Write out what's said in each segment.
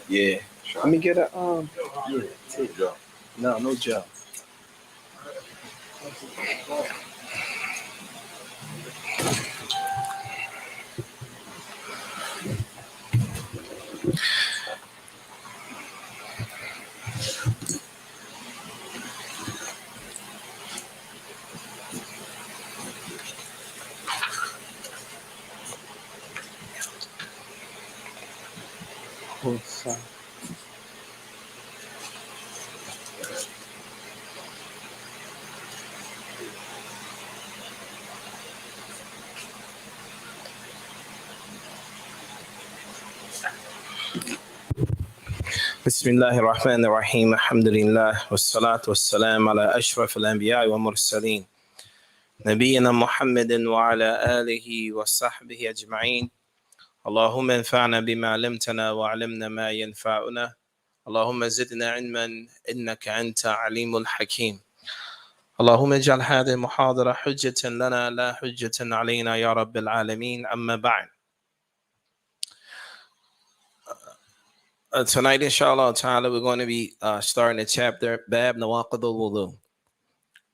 Yeah. Let me get a no gel. بسم الله الرحمن الرحيم الحمد لله والصلاة والسلام على أشرف الأنبياء والمرسلين نبينا محمد وعلى آله وصحبه أجمعين اللهم انفعنا بما علمتنا وعلمنا ما ينفعنا اللهم زدنا علما إنك أنت عليم الحكيم اللهم اجعل هذه المحاضرة حجة لنا لا حجة علينا يا رب العالمين أما بعد. Tonight, inshallah ta'ala, we're going to be starting a chapter, Bab Nawaqid al-Wudu,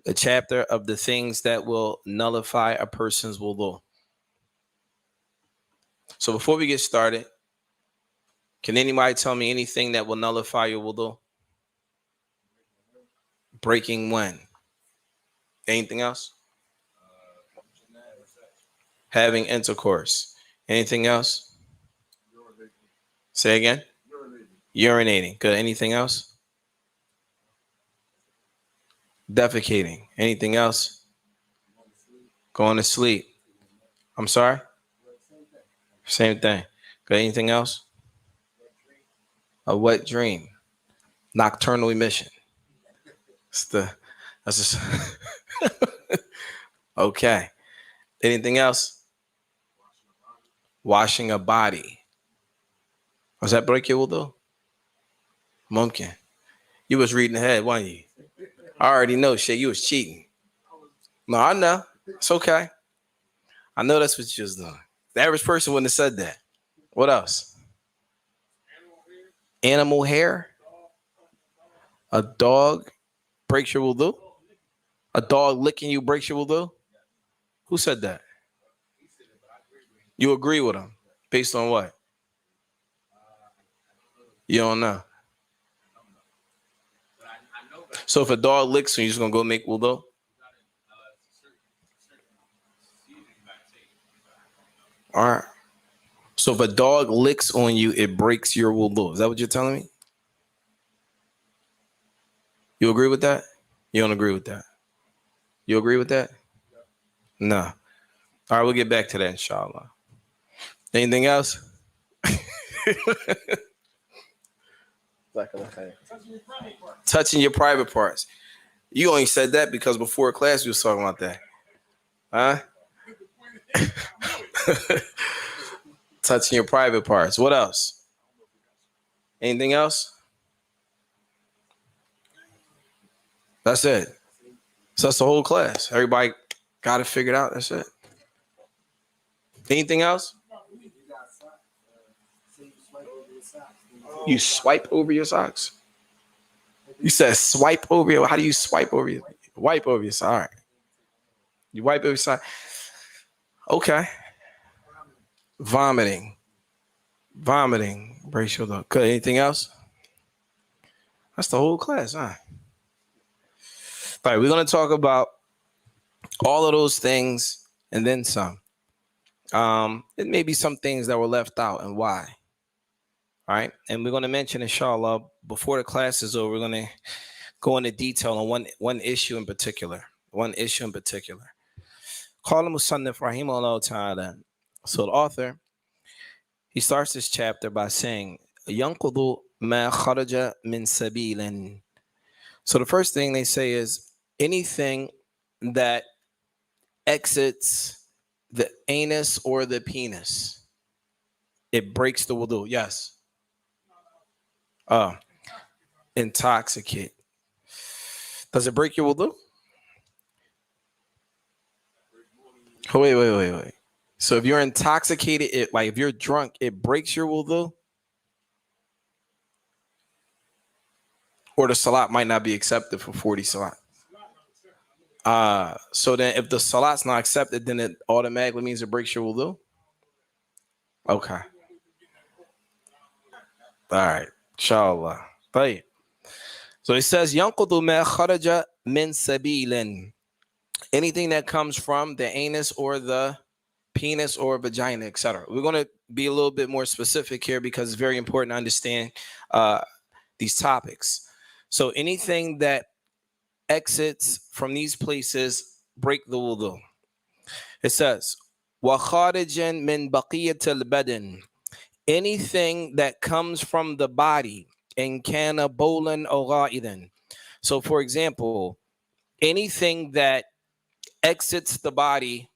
a chapter of the things that will nullify a person's wudu. So before we get started, can anybody tell me anything that will nullify your wudu? Breaking when? Anything else? Having intercourse. Anything else? Say again? Urinating. Good. Anything else? Defecating. Anything else? Going to sleep. I'm sorry? Same thing. Good. Anything else? A wet dream. Nocturnal emission. That's just okay. Anything else? Washing a body. Was that break your wudu? Mumkin. You was reading ahead, weren't you? I already know, shit. You was cheating. No, I know. It's okay. I know that's what you was doing. The average person wouldn't have said that. What else? Animal hair? A dog breaks your wudu? A dog licking you breaks your wudu? Who said that? You agree with him? Based on what? You don't know. So if a dog licks you, you're just going to go make wudu? All right. So if a dog licks on you, it breaks your wudu. Is that what you're telling me? You agree with that? You don't agree with that? You agree with that? No. All right, we'll get back to that, inshallah. Anything else? Touching your private parts. You only said that because before class we was talking about that. Huh? Touching your private parts. What else? Anything else? That's it. So that's the whole class. Everybody got it figured out. That's it. Anything else? You swipe over your socks? You said swipe over your. How do you swipe over your? Wipe over your socks. All right. You wipe over your socks. Okay. Vomiting. Brace your look. Good. Anything else? That's the whole class, huh? All right. We're going to talk about all of those things and then some. It may be some things that were left out and why. All right. And we're going to mention, inshallah, before the class is over, we're going to go into detail on one issue in particular. Qala Musannif rahimahullah ta'ala. So the author, he starts this chapter by saying, Yanqudu ma kharaja min sabilin. So the first thing they say is anything that exits the anus or the penis, it breaks the wudu. Yes. Intoxicate. Does it break your wudu? Wait. So if you're intoxicated, if you're drunk, it breaks your wudu? Or the salat might not be accepted for 40 salat? So then if the salat's not accepted, then it automatically means it breaks your wudu? Okay. All right. Inshallah. Right. So it says, Yanqudu ma kharaja min sabilin. Anything that comes from the anus or the penis or vagina, etc. We're going to be a little bit more specific here because it's very important to understand these topics. So anything that exits from these places break the wudu. It says, wa kharijan min baqiyatil badan. Anything that comes from the body, in kana bolan or gha'idan. So for example, anything that exits the body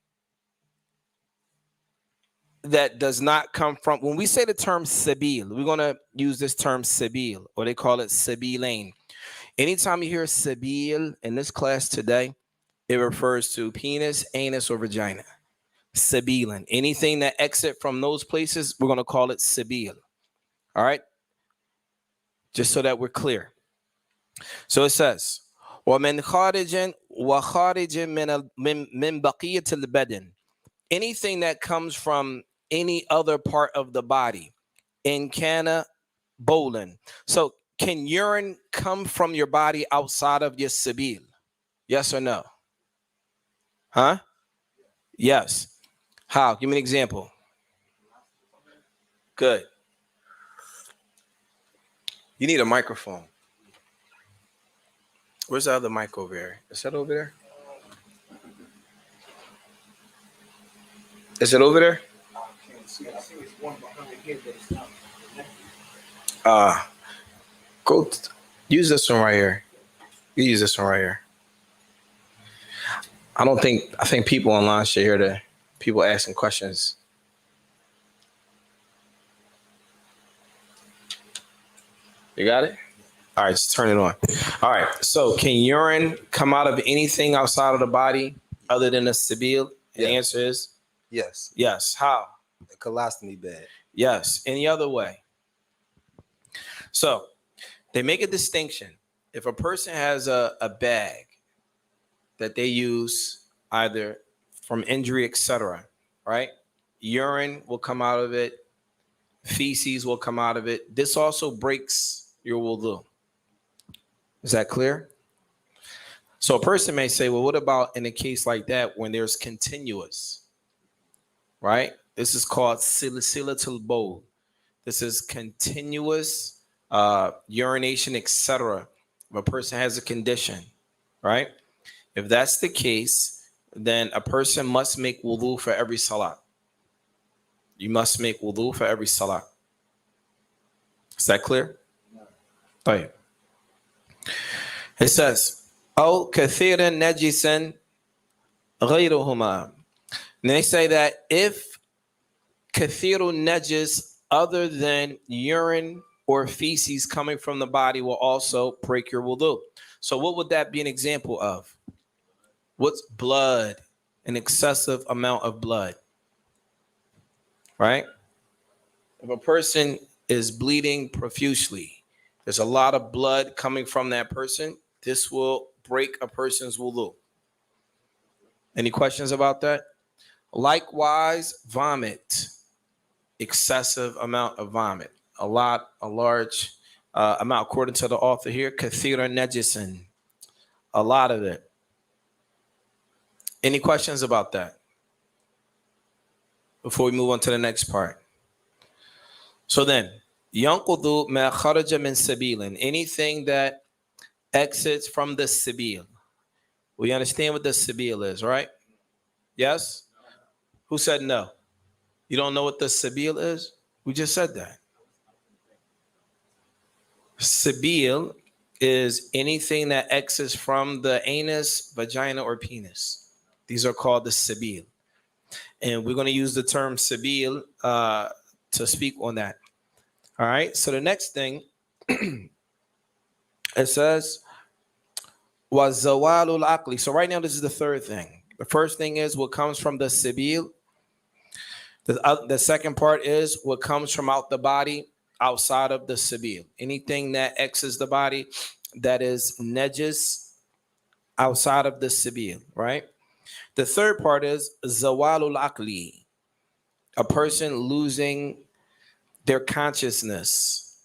that does not come from, when we say the term sabil, we're going to use this term sabil, or they call it sabilain. Anytime you hear sabil in this class today, it refers to penis, anus, or vagina. Sabilan. Anything that exit from those places, we're going to call it sabil. All right? Just so that we're clear. So it says, وَمِنْ خَارِجٍ وَخَارِجٍ مِنْ بَقِيَّةِ الْبَدَنِ. Anything that comes from any other part of the body. In kana bolin. So can urine come from your body outside of your sabil? Yes or no? Huh? Yes. How? Give me an example. Good. You need a microphone. Where's the other mic over there? Is that over there? Is it over there? Go use this one right here. You use this one right here. I think people online should hear the people asking questions. You got it? All right, just turn it on. All right, so can urine come out of anything outside of the body other than a sabil? And the answer is? Yes. Yes. How? A colostomy bag. Yes. Any other way? So they make a distinction. If a person has a bag that they use either from injury, etc., right? Urine will come out of it. Feces will come out of it. This also breaks your wudu. Is that clear? So a person may say, well, what about in a case like that when there's continuous, right? This is called silsilatul bowl. This is continuous urination, etc. If a person has a condition, right? If that's the case, then a person must make wudu for every salat. You must make wudu for every salat. Is that clear? Right. It says, "Aw kathiran najisan ghayruhuma." And they say that if kathirun najis other than urine or feces coming from the body will also break your wudu. So what would that be an example of? What's blood? An excessive amount of blood. Right? If a person is bleeding profusely, there's a lot of blood coming from that person, this will break a person's wudu. Any questions about that? Likewise, vomit. Excessive amount of vomit. A large amount, according to the author here, kathira najisan. A lot of it. Any questions about that? Before we move on to the next part. So then, yanqudu ma kharaja min sabilin. Anything that exits from the sabil. We understand what the sabil is, right? Yes? Who said no? You don't know what the sabil is? We just said that. Sabil is anything that exits from the anus, vagina, or penis. These are called the sabil. And we're going to use the term sabil to speak on that. All right. So the next thing, it says, was zawalul aqli. So right now, this is the third thing. The first thing is what comes from the sabil. The second part is what comes from out the body outside of the sabil. Anything that exits the body that is najis outside of the sabil, right? The third part is zawalul aqli, a person losing their consciousness.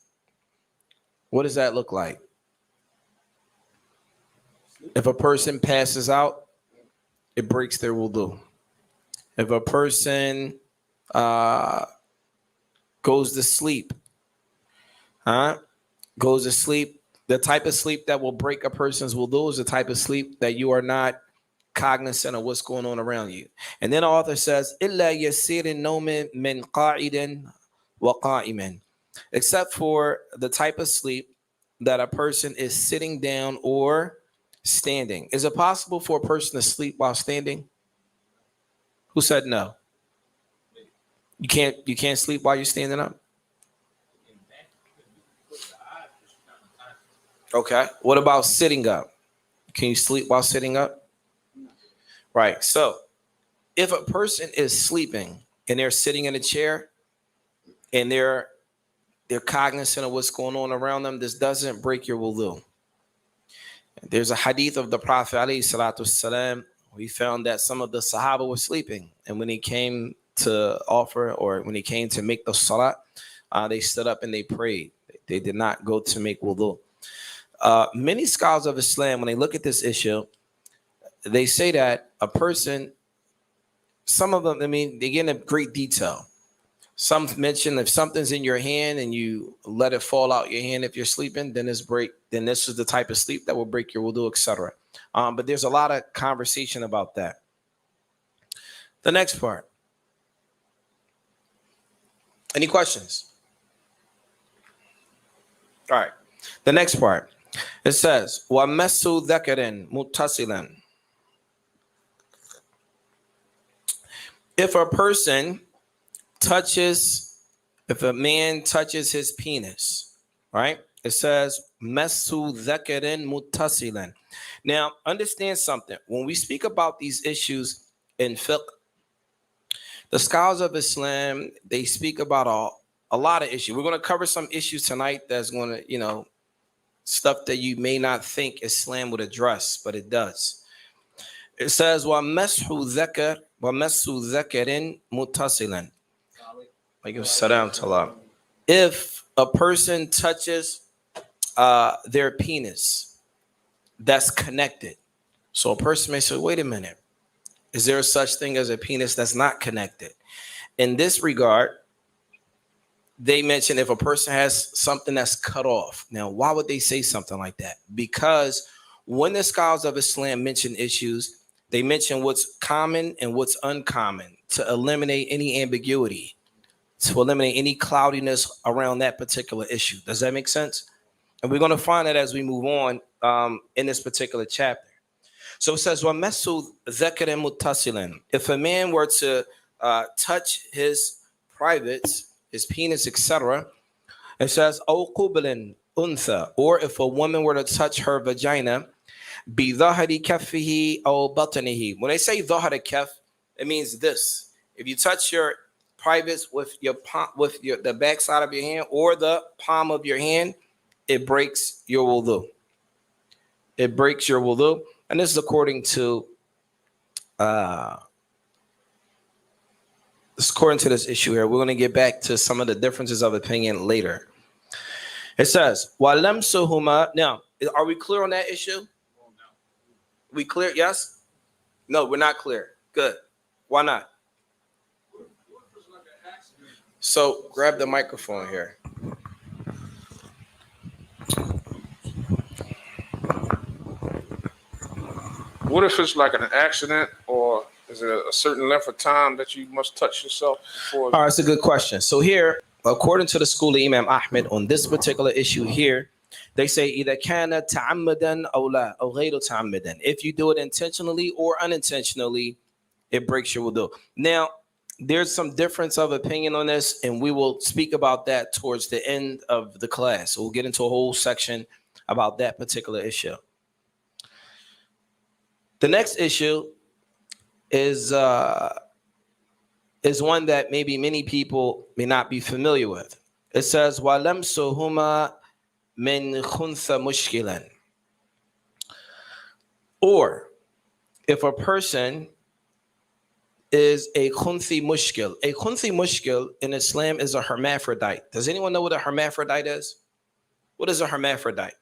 What does that look like? If a person passes out, it breaks their wudu. If a person goes to sleep, the type of sleep that will break a person's wudu is the type of sleep that you are not cognizant of what's going on around you. And then the author says, "Illa yasirin nomin min qa'idin wa qa'iman," except for the type of sleep that a person is sitting down or standing. Is it possible for a person to sleep while standing? Who said no? You can't sleep while you're standing up? Okay. What about sitting up? Can you sleep while sitting up? Right. So if a person is sleeping and they're sitting in a chair and they're cognizant of what's going on around them, this doesn't break your wudu. There's a hadith of the Prophet alayhi salatu wasalam. We found that some of the Sahaba were sleeping, and when he came to offer, or when he came to make the salat, they stood up and they prayed. They did not go to make wudu. Many scholars of Islam, when they look at this issue, they say that a person, some of them, they get into great detail. Some mention if something's in your hand and you let it fall out your hand if you're sleeping, then this is the type of sleep that will break your wudu, etc. But there's a lot of conversation about that. The next part. Any questions? All right. The next part. It says, وَمَسُّ ذَكَرٍ مُتَّصِلًا. If a man touches his penis, right? It says, مَسُّ ذَكَرٍ مُتَّصِلًا. Now, understand something. When we speak about these issues in fiqh, the scholars of Islam, they speak about a lot of issues. We're going to cover some issues tonight that's going to, stuff that you may not think Islam would address, but it does. It says, وَمَسْحُ ذَكَرٍ مُتَّصِلًا. If a person touches their penis, that's connected. So a person may say, wait a minute, is there such thing as a penis that's not connected? In this regard, they mention if a person has something that's cut off. Now, why would they say something like that? Because when the scholars of Islam mention issues, they mention what's common and what's uncommon to eliminate any ambiguity, to eliminate any cloudiness around that particular issue. Does that make sense? And we're going to find that as we move on in this particular chapter. So it says, وَمَسُّ ذَكَرٍ مُتَّصِلًا. If a man were to touch his privates, his penis, etc., it says, أَوْ قُبْلٍ أُنْثَى, or if a woman were to touch her vagina, بِظَهَرِ كَفِّهِ أَوْ بَطْنِهِ. When they say ظَهَرِ كَفْ, it means this. If you touch your privates with the back side of your hand or the palm of your hand, it breaks your wudu. It breaks your wudu. And this is according to this issue here. We're going to get back to some of the differences of opinion later. It says, وَلَمْسُهُمَا. Now, are we clear on that issue? We clear? Yes? No, we're not clear. Good. Why not? So grab the microphone here. What if it's like an accident, or is it a certain length of time that you must touch yourself before? All right, it's a good question. So here, according to the school of Imam Ahmed on this particular issue here, they say إِذَا كَانَ تَعَمَّدًا أَوْ لَا أَوْ غَيْرُ تَعَمَّدًا. If you do it intentionally or unintentionally, it breaks your wudu. Now, there's some difference of opinion on this, and we will speak about that towards the end of the class. So we'll get into a whole section about that particular issue. The next issue is one that maybe many people may not be familiar with. It says, وَلَمْسُهُمَا مِنْ خُنْثَ مُشْكِلًا. Or if a person is a khunthi mushkil. A khunthi mushkil in Islam is a hermaphrodite. Does anyone know what a hermaphrodite is? What is a hermaphrodite?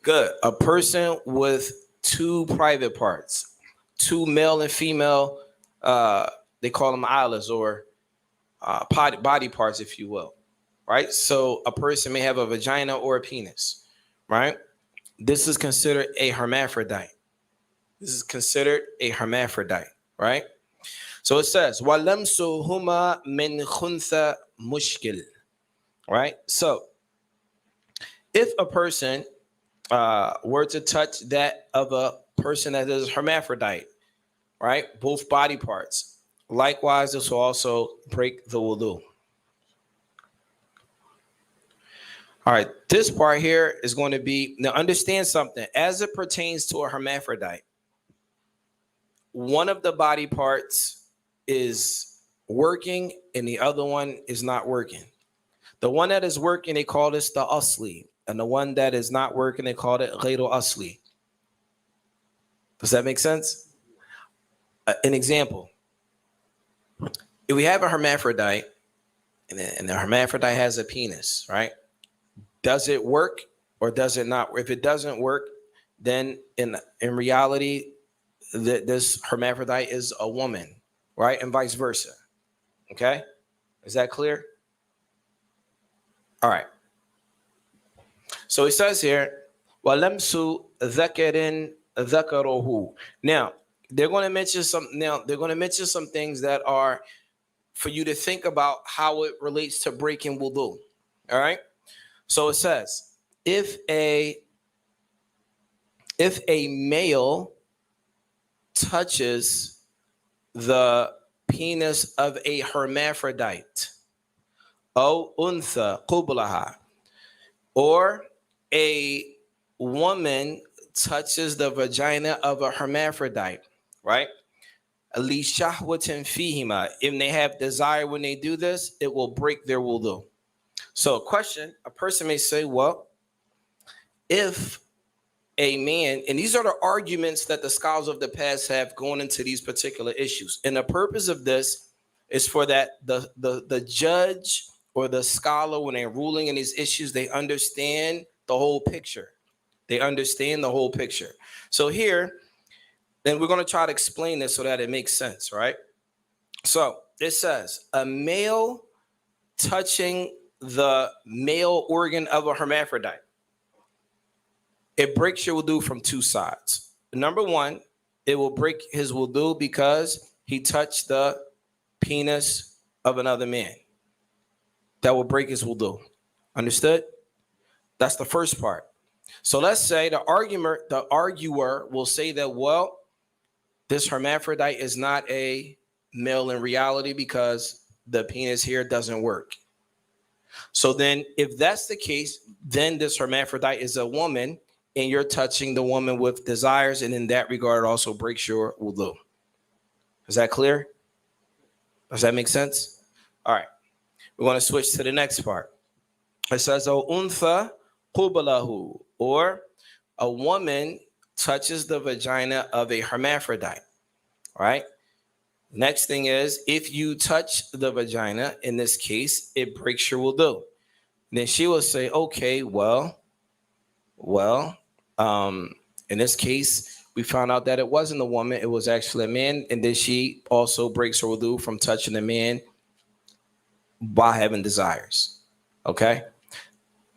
Good. A person with two private parts, two male and female, they call them alas, or body parts, if you will, right? So a person may have a vagina or a penis, right? This is considered a hermaphrodite. This is considered a hermaphrodite, right? So it says, وَلَمْسُهُمَا مِنْ خُنْثَ مُشْكِلٍ, right? So if a person were to touch that of a person that is hermaphrodite, right? Both body parts. Likewise, this will also break the wudu. All right, this part here is going to be, now understand something. As it pertains to a hermaphrodite, one of the body parts is working and the other one is not working. The one that is working, they call this the asli. And the one that is not working, they call it ghayru asli. Does that make sense? An example. If we have a hermaphrodite and the hermaphrodite has a penis, right? Does it work or does it not? If it doesn't work, then in reality, this hermaphrodite is a woman, right? And vice versa. Okay? Is that clear? All right. So it says here, وَلَمْسُ ذَكَرٍ ذَكَرُهُ. Now, they're going to mention some things that are for you to think about how it relates to breaking wudu. All right? So it says, if a male touches the penis of a hermaphrodite, أو أنثى قبلها, or a woman touches the vagina of a hermaphrodite, right? لِشَهْوَةٍ فِيهِمَا. If they have desire when they do this, it will break their wudu. So a person may say, well, if a man, and these are the arguments that the scholars of the past have going into these particular issues. And the purpose of this is for that the judge or the scholar, when they're ruling in these issues, they understand the whole picture. They understand the whole picture. So here, then we're going to try to explain this so that it makes sense, right? So it says, a male touching the male organ of a hermaphrodite, it breaks your wudu from two sides. Number one, it will break his wudu because he touched the penis of another man. That will break his wudu. Understood? That's the first part. So let's say the arguer will say that, well, this hermaphrodite is not a male in reality because the penis here doesn't work. So then if that's the case, then this hermaphrodite is a woman and you're touching the woman with desires, and in that regard also breaks your wudu. Is that clear? Does that make sense? All right. We're going to switch to the next part. It says, O untha qubalahu, or a woman touches the vagina of a hermaphrodite. All right. Next thing is, if you touch the vagina, in this case, it breaks your wudu. Then she will say, okay, well, in this case, we found out that it wasn't a woman, it was actually a man. And then she also breaks her wudu from touching a man by having desires. Okay.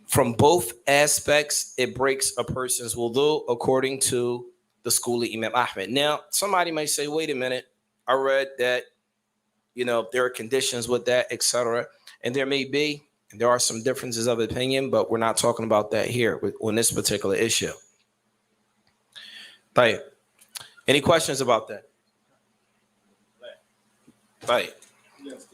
From both aspects, it breaks a person's wudu according to the school of Imam Ahmed. Now, somebody might say, wait a minute, I read that, there are conditions with that, etc. And there may be, and there are some differences of opinion, but we're not talking about that here on this particular issue. Right. Any questions about that? Right. Yes,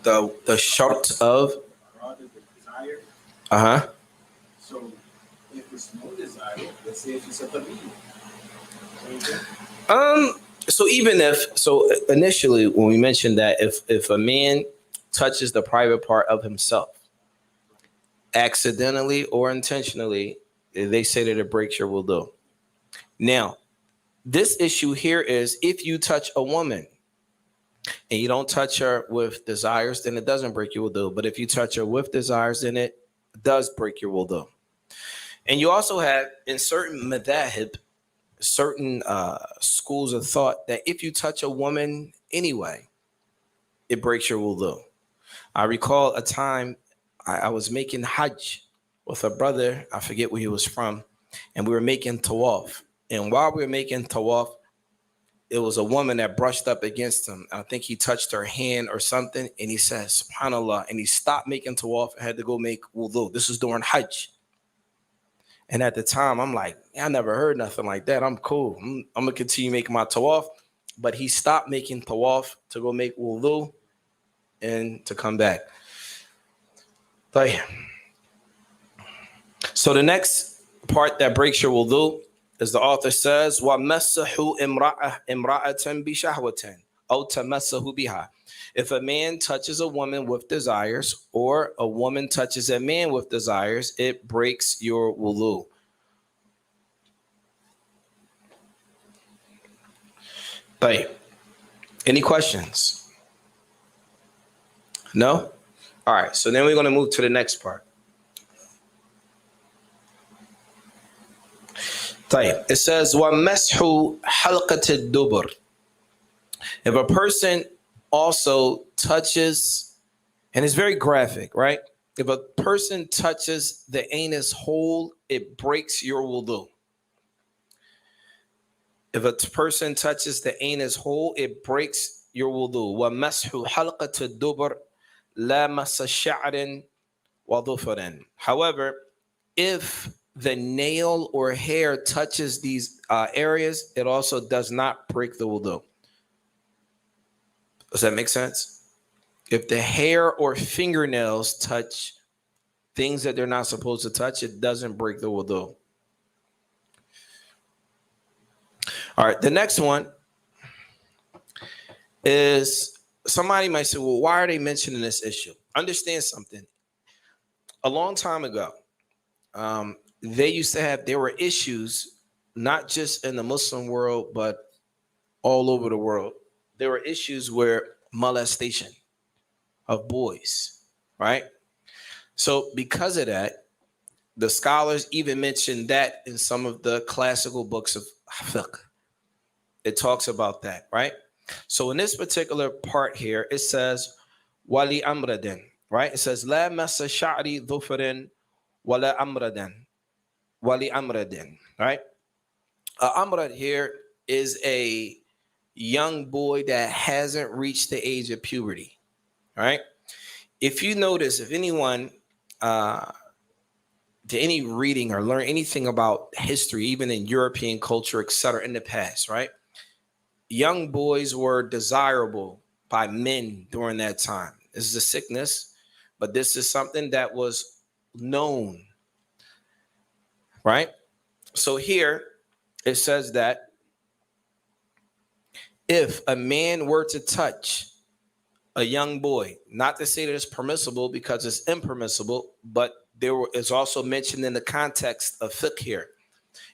The shart of Uh-huh. So if it's no desire, let's say if it's a tabid. So even if so initially when we mentioned that if a man touches the private part of himself accidentally or intentionally, they say that it breaks your wudu. Now, this issue here is if you touch a woman and you don't touch her with desires, then it doesn't break your wudu. But if you touch her with desires, then it does break your wudu. And you also have in certain madhahib, certain schools of thought that if you touch a woman anyway, it breaks your wudu. I recall a time I was making hajj with a brother, I forget where he was from, and we were making tawaf. And while we were making tawaf, it was a woman that brushed up against him. I think he touched her hand or something, and he said, subhanAllah, and he stopped making tawaf and had to go make wudu. This was during hajj. And at the time, I'm like, I never heard nothing like that. I'm cool. I'm going to continue making my tawaf. But he stopped making tawaf to go make wudu and to come back. So the next part that breaks your wudu is the author says, وَمَسَّحُ إِمْرَأَةً بِشَهْوَةٍ أَوْ تَمَسَّهُ بِهَا. If a man touches a woman with desires or a woman touches a man with desires, it breaks your wudu. Any questions? No? All right, so then we're going to move to the next part. It says, وَمَسْحُ حَلْقَةِ الدُّبُرِ. If a person also touches, and it's very graphic, right? If a person touches the anus hole, it breaks your wudu. If a person touches the anus hole, it breaks your wudu. وَمَسْحُ حَلْقَةِ الدُّبُرِ لَا مَسَّ شَعْرٍ وَظُفَرٍ. However, if the nail or hair touches these areas, it also does not break the wudu. Does that make sense? If the hair or fingernails touch things that they're not supposed to touch, it doesn't break the wudu. All right, the next one is somebody might say, well, why are they mentioning this issue? Understand something. A long time ago, there were issues, not just in the Muslim world, but all over the world. There were issues where molestation of boys, right? So because of that, the scholars even mentioned that in some of the classical books of fiqh. It talks about that, right? So in this particular part here, it says, wali amradin, right? It says, la massa sha'ri dhufarin wala amradin. Wali amradin, right? Amrad here is a young boy that hasn't reached the age of puberty, right? If you notice, if anyone did any reading or learn anything about history, even in European culture, etc., in the past, right? Young boys were desirable by men during that time. This is a sickness, but this is something that was known, right? So here it says that if a man were to touch a young boy, not to say that it's permissible because it's impermissible, but is also mentioned in the context of fiqh here.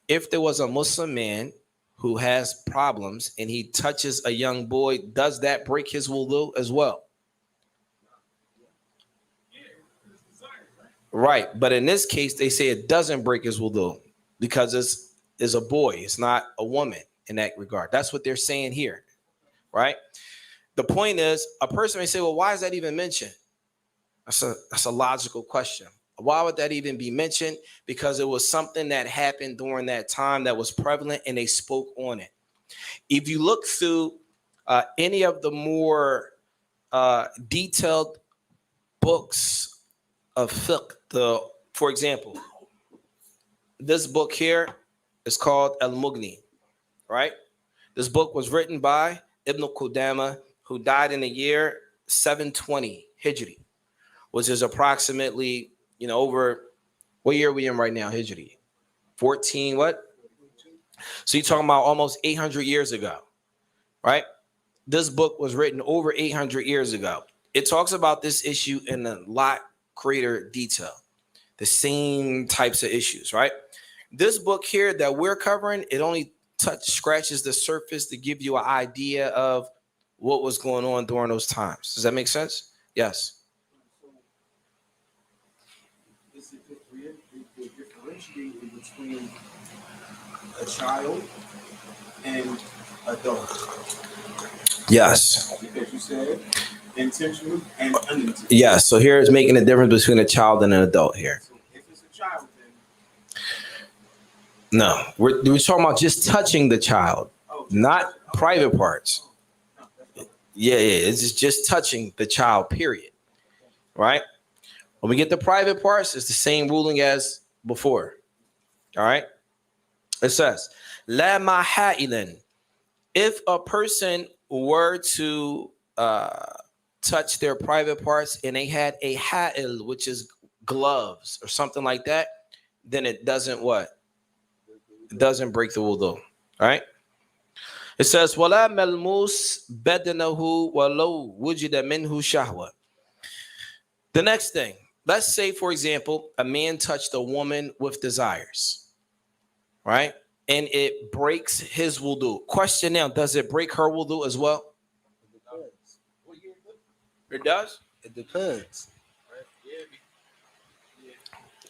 If there was a Muslim man who has problems and he touches a young boy, does that break his wudu as well? Right, but in this case, they say it doesn't break his wudu because it's a boy, it's not a woman in that regard. That's what they're saying here, right? The point is, a person may say, well, why is that even mentioned? That's a logical question. Why would that even be mentioned? Because it was something that happened during that time that was prevalent and they spoke on it. If you look through any of the more detailed books of fiqh, for example, this book here is called Al-Mughni, right? This book was written by Ibn Qudama, who died in the year 720 Hijri, which is approximately, over what year are we in right now? Hijri. 14, what? So you're talking about almost 800 years ago, right? This book was written over 800 years ago. It talks about this issue in a lot greater detail, the same types of issues, right? This book here that we're covering, it only scratches the surface to give you an idea of what was going on during those times. Does that make sense? Yes. Is it differentiating between a child and adult? Yes. Because you said intentional and unintentional. Yes. So here is making a difference between a child and an adult here. So if it's a child, then No, we're talking about just touching the child, not private parts. Yeah, it's just touching the child, period. Right? When we get the private parts, it's the same ruling as before. All right? It says, La maha'ilin. If a person were to touch their private parts and they had a ha'il, which is gloves or something like that, then it doesn't what? It doesn't break the wudu. All right? It says, Wala malmus badanahu walau wujida minhu shahwa. The next thing, let's say, for example, a man touched a woman with desires, right? And it breaks his wudu. Question now, does it break her wudu as well? It does? It depends.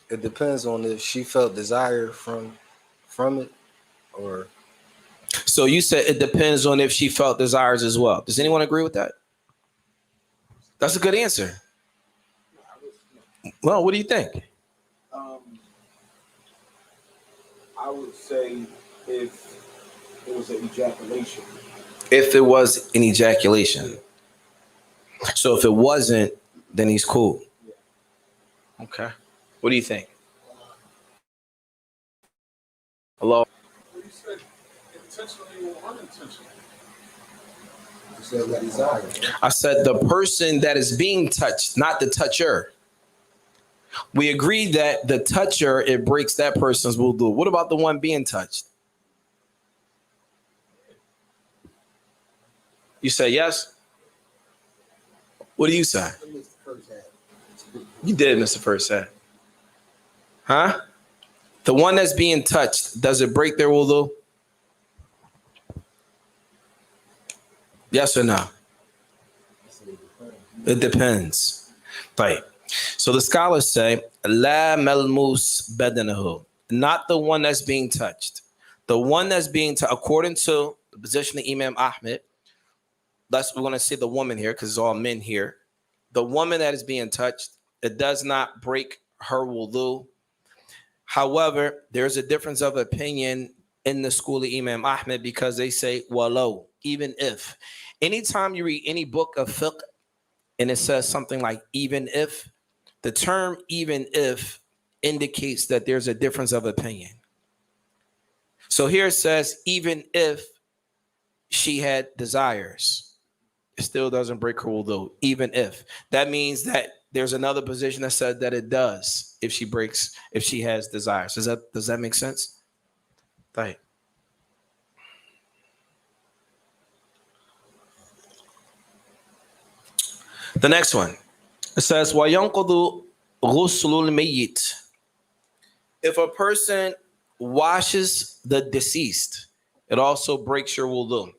It depends on if she felt desire from it or. So you said it depends on if she felt desires as well. Does anyone agree with that? That's a good answer. Well, what do you think? I would say if it was an ejaculation. If it was an ejaculation. So if it wasn't, then he's cool. Okay. What do you think? Hello? You said intentionally or unintentionally. You said that desire. I said the person that is being touched, not the toucher. We agree that the toucher, it breaks that person's wudu. What about the one being touched? You say yes? What do you say? You did, Mr. First Hat. Huh? The one that's being touched, does it break their wudu? Yes or no? It depends. Right. So the scholars say, La malmus badanahu, not the one that's being touched. The one that's being touched, according to the position of Imam Ahmed, we're going to say the woman here because it's all men here. The woman that is being touched, it does not break her wudu. However, there's a difference of opinion in the school of Imam Ahmed because they say, walau, even if. Anytime you read any book of fiqh and it says something like even if, the term even if indicates that there's a difference of opinion. So here it says, even if she had desires, it still doesn't break her wudu, even if. That means that there's another position that said that it does if she has desires. Does that make sense? Right. The next one. It says, وَيَنْقُضُ غُسْلُ الْمَيِّتِ. If a person washes the deceased, it also breaks your wudu.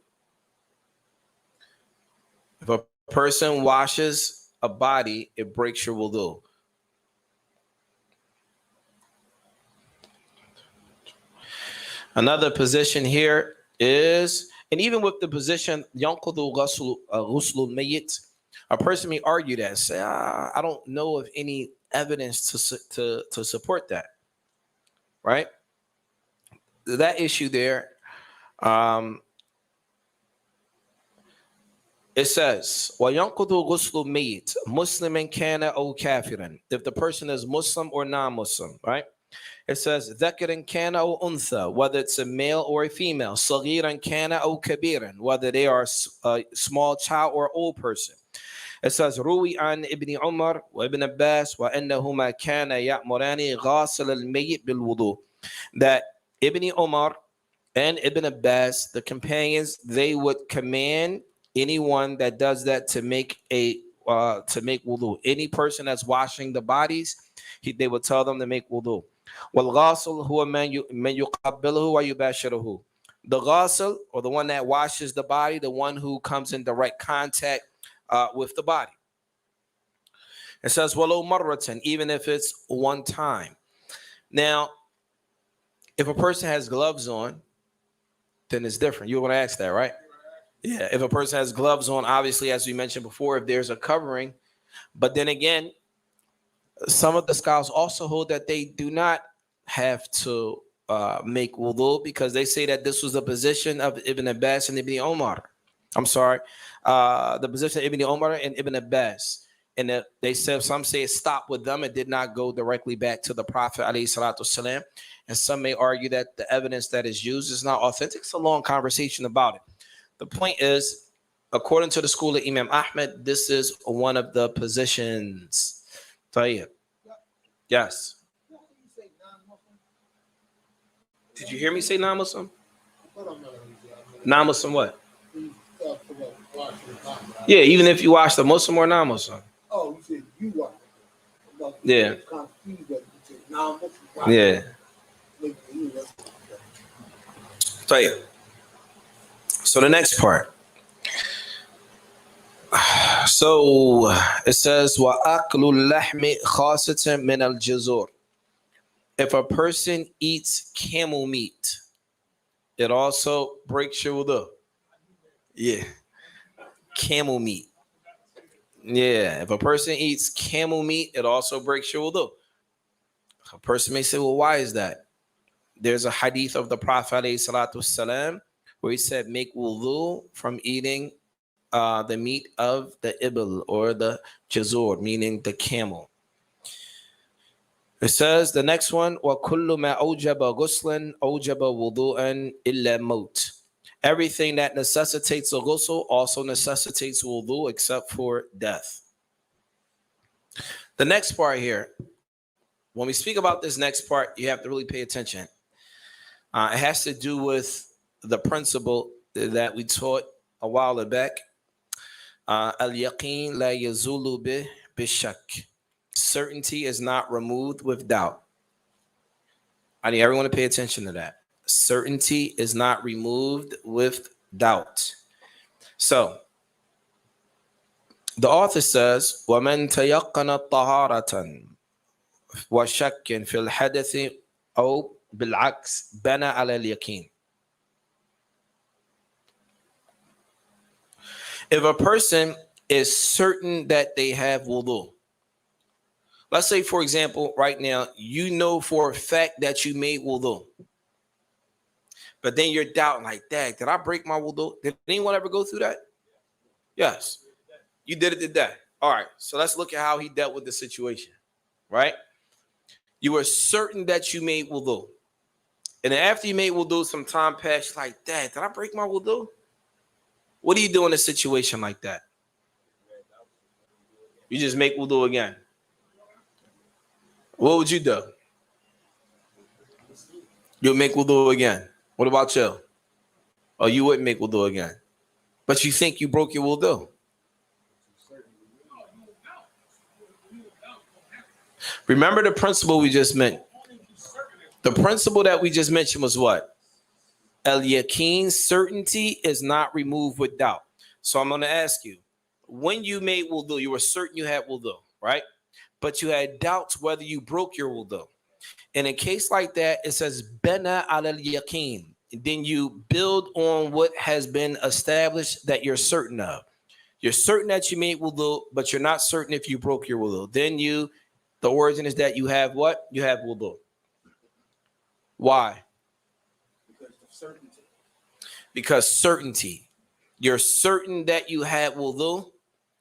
If a person washes a body, it breaks your wudu. Another position here is, and even with the position, يَنْقُضُ غُسْلُ الْمَيِّتِ, a person may argue that, say, I don't know of any evidence to support that, right? That issue there, it says, وَيَنْقُضُ غُسْلُ الْمَيِّتِ مُسْلِمًا كَانَ أَوْ كَافِرًا. If the person is Muslim or non-Muslim, right? It says, ذَكَرًا كَانَ أَوْ أُنْثَى, whether it's a male or a female. صَغِيرًا كَانَ أَوْ كَبِيرًا, whether they are a small child or old person. It says, Ruwi an Ibn Umar wa Ibn Abbas wa annahuma kana ya'murani ghasal al-mayyit bil wudu. That Ibn Umar and Ibn Abbas, the companions, they would command anyone that does that to make wudu. Any person that's washing the bodies, they would tell them to make wudu. وَالْغَاسِلُ هُوَ مَنْ يُقَبِّلُهُ وَيُبَاشِرُهُ. The ghasl, or the one that washes the body, the one who comes in direct contact with the body. It says, وَلَوْ مَرَّةً, even if it's one time. Now, if a person has gloves on, then it's different. You want to ask that, right? Yeah, if a person has gloves on, obviously, as we mentioned before, if there's a covering. But then again, some of the scholars also hold that they do not have to make wudu, because they say that this was the position of Ibn Abbas and Ibn Omar. I'm sorry, the position of Ibn Omar and Ibn Abbas. And they said, some say it stopped with them. It did not go directly back to the Prophet alayhi salatu wasalam. And some may argue that the evidence that is used is not authentic. It's a long conversation about it. The point is, according to the school of Imam Ahmed, this is one of the positions. Tayyib. Yes. Did you hear me say non-Muslim? Non-Muslim what? Yeah, even if you watch the Muslim or non-Muslim. Oh, you said you watch. Yeah. Yeah. So the next part. So it says, وَأَكْلُ اللَّحْمِ خَاصَةً مِنَ الْجَزُورِ. If a person eats camel meat, it also breaks your wudu. Yeah. Camel meat. Yeah. If a person eats camel meat, it also breaks your wudu. A person may say, well, why is that? There's a hadith of the Prophet ﷺ where he said, make wudu from eating the meat of the ibil, or the jazur, meaning the camel. It says the next one, وَكُلُّ مَا أَوْجَبَ غُسْلًا أَوْجَبَ وُضُوءًا إِلَّا مَوْتٍ. Everything that necessitates a ghusl also necessitates wudu except for death. The next part here, when we speak about this next part, you have to really pay attention. It has to do with the principle that we taught a while back. Al-yaqeen la yazulu bishak. Certainty is not removed with doubt. I need everyone to pay attention to that. Certainty is not removed with doubt. So, the author says, وَمَنْ تَيَقَّنَ طَهَارَةً وَشَكٍّ فِي الْحَدَثِ أَوْ بِالْعَكْسِ بَنَى عَلَى الْيَقِينِ. If a person is certain that they have wudu, let's say, for example, right now, you know for a fact that you made wudu, but then you're doubting, like, dang, did I break my wudu? Did anyone ever go through that? Yes. You did it today. All right. So let's look at how he dealt with the situation, right? You were certain that you made wudu. And then after you made wudu, some time passed, like, dang, did I break my wudu? What do you do in a situation like that? You just make wudu again. What would you do? You'll make wudu again. What about you? Oh, you wouldn't make wudu again. But you think you broke your wudu. Remember the principle we just mentioned. The principle that we just mentioned was what? Al-yaqeen, certainty is not removed with doubt. So I'm going to ask you, when you made wudu, you were certain you had wudu, right? But you had doubts whether you broke your wudu. In a case like that, it says bana al-yaqeen. Then you build on what has been established that you're certain of. You're certain that you made wudu, but you're not certain if you broke your wudu. Then the origin is that you have what? You have wudu. Why? Because of certainty. Because certainty. You're certain that you had wudu,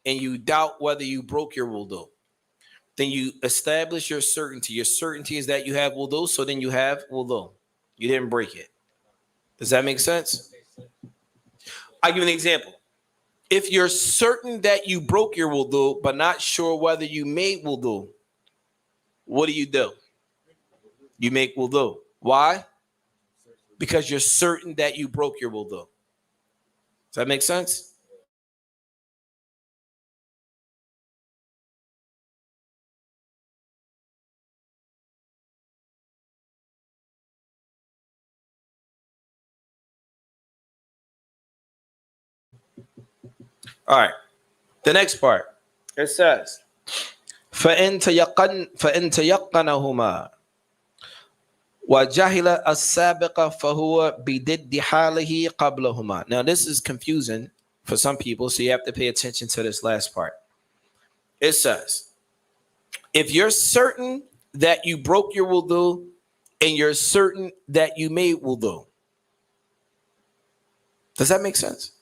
and you doubt whether you broke your wudu. Then you establish your certainty. Your certainty is that you have wudu, so then you have wudu. You didn't break it. Does that make sense? I'll give you an example. If you're certain that you broke your wudu, but not sure whether you made wudu, what do? You make wudu. Why? Because you're certain that you broke your wudu. Does that make sense? All right. The next part. It says, فَإِن تَيَقَّنَهُمَا وَجَهِلَ السَّابِقَ فَهُوَ بِضِدِّ حَالِهِ قَبْلَهُمَا. Now, this is confusing for some people, so you have to pay attention to this last part. It says, if you're certain that you broke your wudu and you're certain that you made wudu. Does that make sense?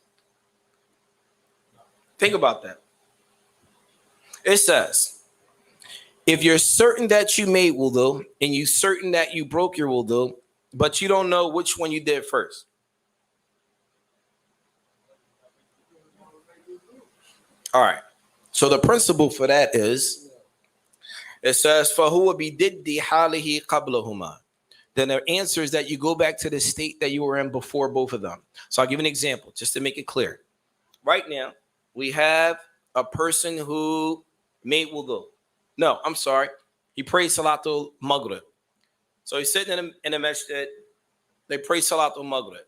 Think about that. It says, if you're certain that you made wudu and you're certain that you broke your wudu, but you don't know which one you did first. All right. So the principle for that is, it says, فَهُوَ بِضِدِّ حَالِهِ قَبْلَهُمَا. Then the answer is that you go back to the state that you were in before both of them. So I'll give you an example just to make it clear. Right now, we have a person who made wudu. No, I'm sorry. He prayed Salatul Maghrib. So he's sitting in the masjid. They pray Salatul Maghrib.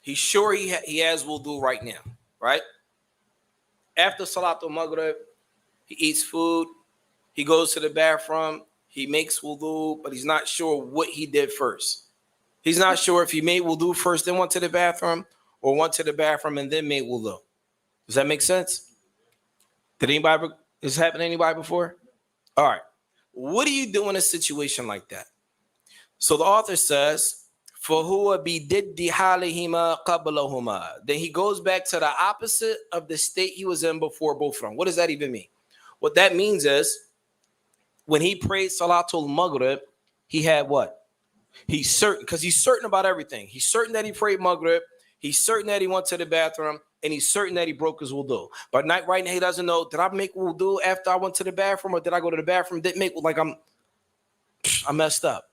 He's sure he has wudu right now, right? After Salatul Maghrib, he eats food. He goes to the bathroom. He makes wudu, but he's not sure what he did first. He's not sure if he made wudu first, then went to the bathroom, or went to the bathroom and then made wudu. Does that make sense? Has this happened to anybody before? All right. What do you do in a situation like that? So the author says, فَهُوَ بِضِدِّ حَالِهِمَا قَبْلَهُمَا. Then he goes back to the opposite of the state he was in before both of them. What does that even mean? What that means is, when he prayed Salatul Maghrib, he had what? He's certain, because he's certain about everything. He's certain that he prayed Maghrib. He's certain that he went to the bathroom. And he's certain that he broke his wudu. But right now, he doesn't know, did I make wudu after I went to the bathroom, or did I go to the bathroom? Didn't make, like I messed up.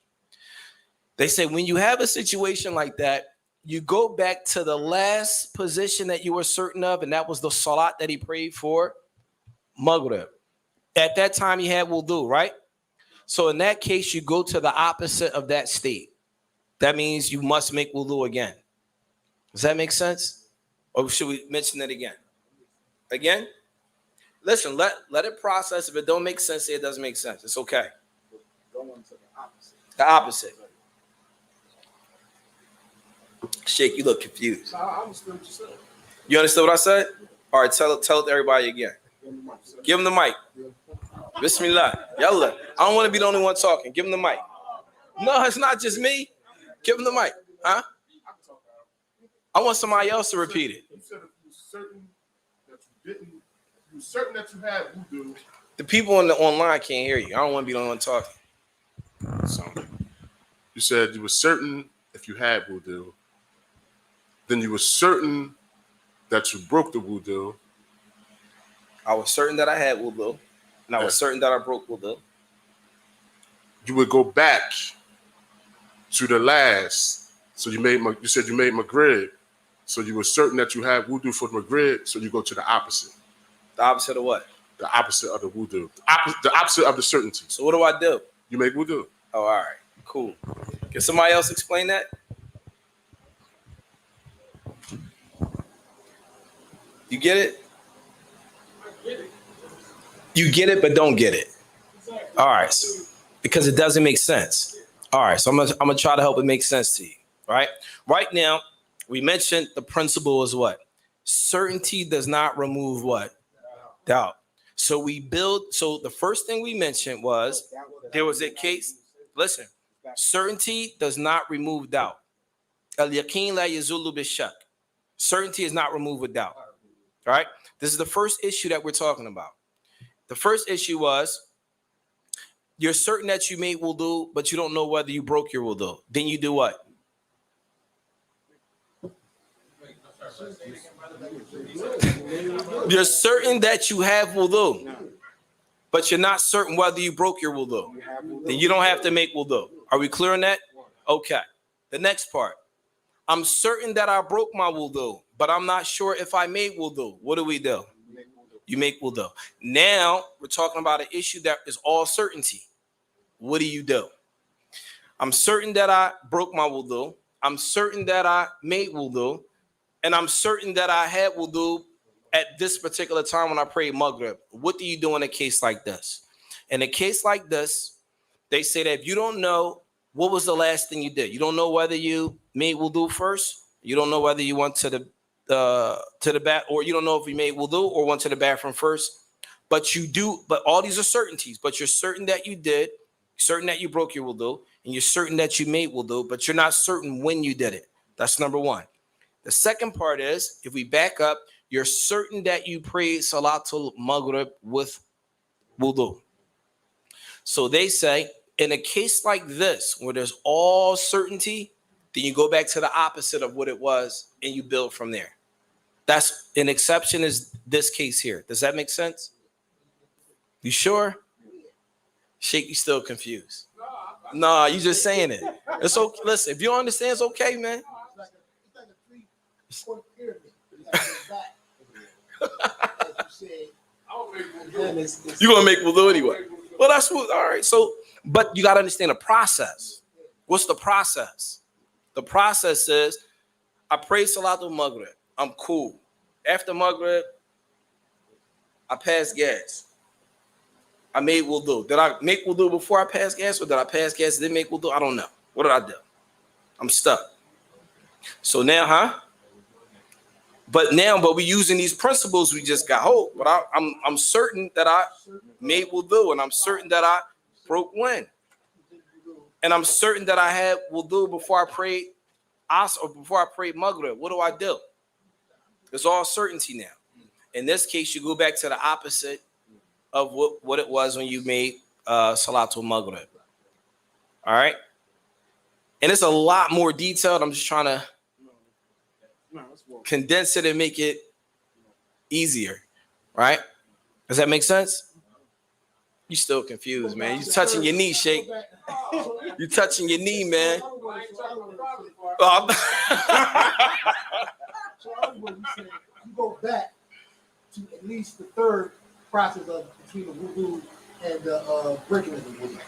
They say when you have a situation like that, you go back to the last position that you were certain of, and that was the salat that he prayed for Maghrib. At that time, he had wudu, right? So in that case, you go to the opposite of that state. That means you must make wudu again. Does that make sense? Or should we mention it again? Again? Listen, let it process. If it don't make sense, it doesn't make sense. It's okay. Going to the opposite. The opposite. Sheikh, you look confused. I understood what you said. You understood what I said? All right, tell it to everybody again. Give him the mic. Bismillah. Yallah. I don't want to be the only one talking. Give him the mic. No, it's not just me. Give him the mic. Huh? I want somebody else to repeat it. You said if you were certain that you didn't, you were certain that you had wudu. The people on the online can't hear you. I don't want to be the only one talking. So you said you were certain if you had wudu. Then you were certain that you broke the wudu. I was certain that I had wudu, and I was certain that I broke wudu. You would go back to the last. So you said you made Maghrib. So you were certain that you had wudu for Maghrib. So you go to the opposite. The opposite of what? The opposite of the wudu. The opposite of the certainty. So what do I do? You make wudu. Oh, all right. Cool. Can somebody else explain that? You get it? You get it, but don't get it. All right. So, because it doesn't make sense. All right. So I'm gonna try to help it make sense to you. Right? Right now, we mentioned the principle is what? Certainty does not remove what? Doubt. So the first thing we mentioned was there was a case. Listen, certainty does not remove doubt. Al-yaqeen la yazulu bishak. Certainty is not removed with doubt. All right? This is the first issue that we're talking about. The first issue was you're certain that you made wudu, but you don't know whether you broke your wudu. Then you do what? You're certain that you have wudu, but you're not certain whether you broke your wudu. Then you don't have to make wudu. Are we clear on that? Okay. The next part. I'm certain that I broke my wudu, but I'm not sure if I made wudu. What do? You make wudu. Now we're talking about an issue that is all certainty. What do? I'm certain that I broke my wudu. I'm certain that I made wudu. And I'm certain that I had wudu at this particular time when I prayed Maghrib. What do you do in a case like this? In a case like this, they say that if you don't know what was the last thing you did, you don't know whether you made wudu first, you don't know whether you went to the bath, or you don't know if you made wudu or went to the bathroom first, but you do. But all these are certainties. But you're certain that you did, certain that you broke your wudu, and you're certain that you made wudu, but you're not certain when you did it. That's number one. The second part is, if we back up, you're certain that you prayed Salatul Maghrib with wudu. So they say, in a case like this, where there's all certainty, then you go back to the opposite of what it was and you build from there. That's an exception is this case here. Does that make sense? You sure? Sheikh, you still confused. No, you just saying it. It's okay. Listen, if you don't understand, it's okay, man. You're gonna make wudu anyway. Well, that's what. All right. So, but you gotta understand the process. What's the process? The process is, I pray Salatul Maghrib. I'm cool. After Maghrib, I pass gas. I made wudu. Did I make wudu before I passed gas, or did I pass gas and then make wudu? I don't know. What did I do? I'm stuck. So now, But we using these principles we just got hold. But I'm certain that I made wudu, and I'm certain that I broke when, and I'm certain that I had wudu before I prayed Asr or before I prayed Maghrib. What do? It's all certainty now. In this case, you go back to the opposite of what it was when you made Salatul Maghrib. All right, and it's a lot more detailed. I'm just trying to condense it and make it easier, right? Does that make sense? You still confused, man. You touching your knee, Sheikh. You touching your knee, man. So you go back to at least the third process of between the wudu and the breaking of the wudu.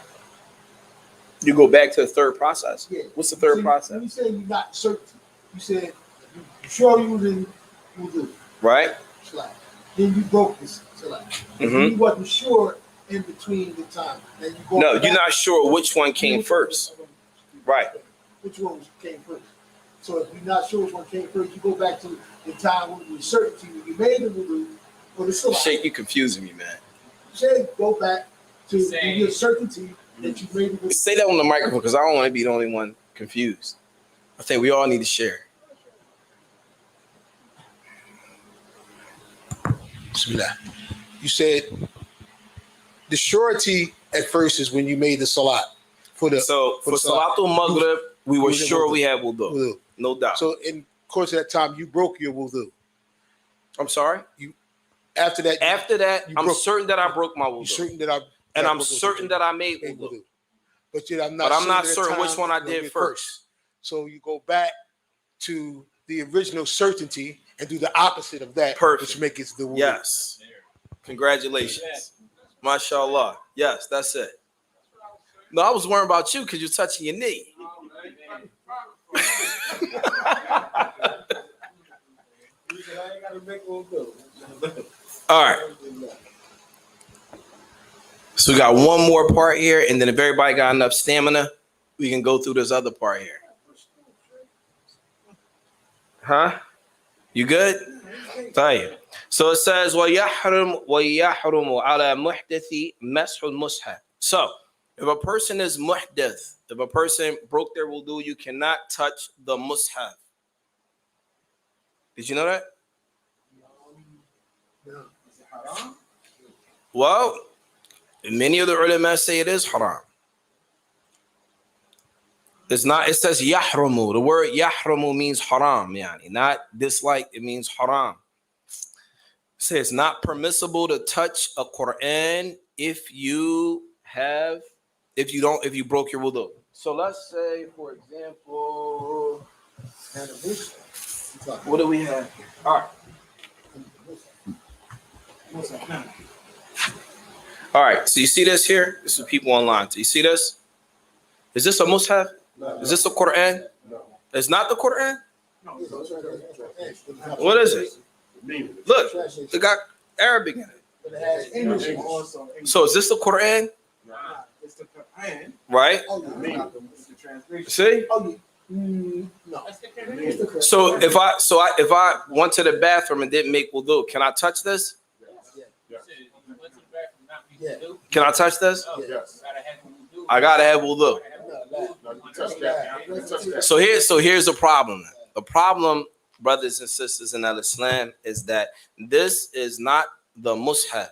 You go back to the third process? Yeah. What's the third process? When you say you're not certain, you said you sure you was in wudu. Right. Then you broke this salat. You wasn't sure in between the time. And you go you're not sure which one came first. Right. Which one came first? So if you're not sure which one came first, you go back to the time when you were certainty when you made the wudu or the salat. Sheikh, you confusing me, man. Say go back to your certainty that you made the wudu. Say that on the microphone, because I don't want to be the only one confused. I think we all need to share. Bismillah. You said the surety at first is when you made the salat. For Salatul Maghrib, we were sure we had wudu. No doubt. So in course of that time, you broke your wudu. I'm sorry? After that, I'm certain that I broke my wudu. You're certain that I'm certain that I made wudu. But I'm not certain which one I did first. So you go back to the original certainty and do the opposite of that, which makes it the wudu. Yes. Congratulations. MashaAllah. Yes, that's it. No, I was worrying about you because you're touching your knee. All right. So we got one more part here, and then if everybody got enough stamina, we can go through this other part here. Huh? You good? طيب. So it says وَيَحْرُمُ عَلَى مُحْدَثِ مَسْحُ الْمُصْحَفِ. So if a person is muhdith, if a person broke their wudu, you cannot touch the mushaf. Did you know that? Well, many of the ulama say it is haram. It's not, it says yahrumu. The word yahrumu means haram, yani. Not dislike, it means haram. Say it's not permissible to touch a Quran if you broke your wudu. So let's say, for example, what do we have here? All right. All right. So you see this here? This is people online. Do you see this? Is this a mushaf? No. Is this the Quran? No. It's not the Quran? What is it? Look, it got Arabic in it. But it has English also. So is this the Quran? It's the Quran. Right? Oh, yeah. It's the translation. See? Oh, yeah. No. It's the correct. So if I went to the bathroom and didn't make wudu, can I touch this? Yeah. Can I touch this? Yes. I gotta have wudu. No, you touch that. You touch that. So here's the problem. The problem, brothers and sisters in Al-Islam, is that this is not the mushaf.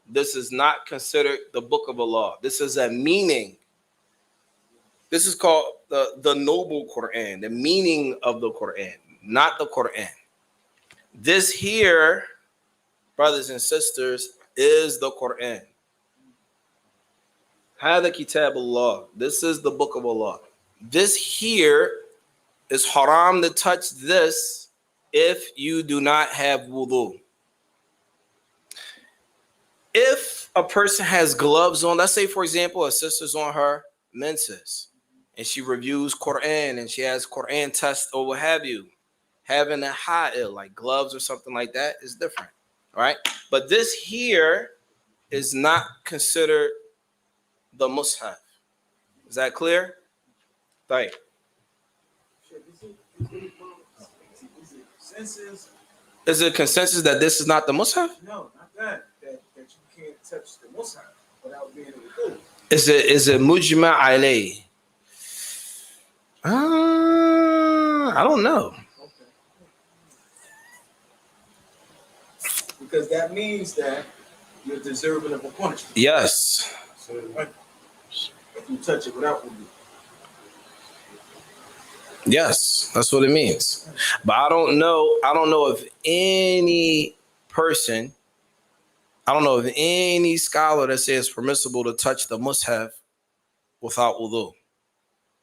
This is not considered the book of Allah. This is a meaning. This is called the noble Quran, the meaning of the Quran, not the Quran. This here, brothers and sisters, is the Quran. Hada kitab Allah. This is the book of Allah. This here is haram to touch this if you do not have wudu. If a person has gloves on, let's say, for example, a sister's on her menses and she reviews Quran and she has Quran tests or what have you, having a ha'il, like gloves or something like that, is different, right? But this here is not considered the mushaf. Is that clear? Right. Is it consensus that this is not the mushaf? No, not that. That you can't touch the Mus'haf without being able to do. Is it mujma alayh? I don't know. Okay. Because that means that you're deserving of a punishment. Yes. So, if you touch it without wudu. Yes, that's what it means. But I don't know if any person, I don't know of any scholar that says it's permissible to touch the mushaf without wudu.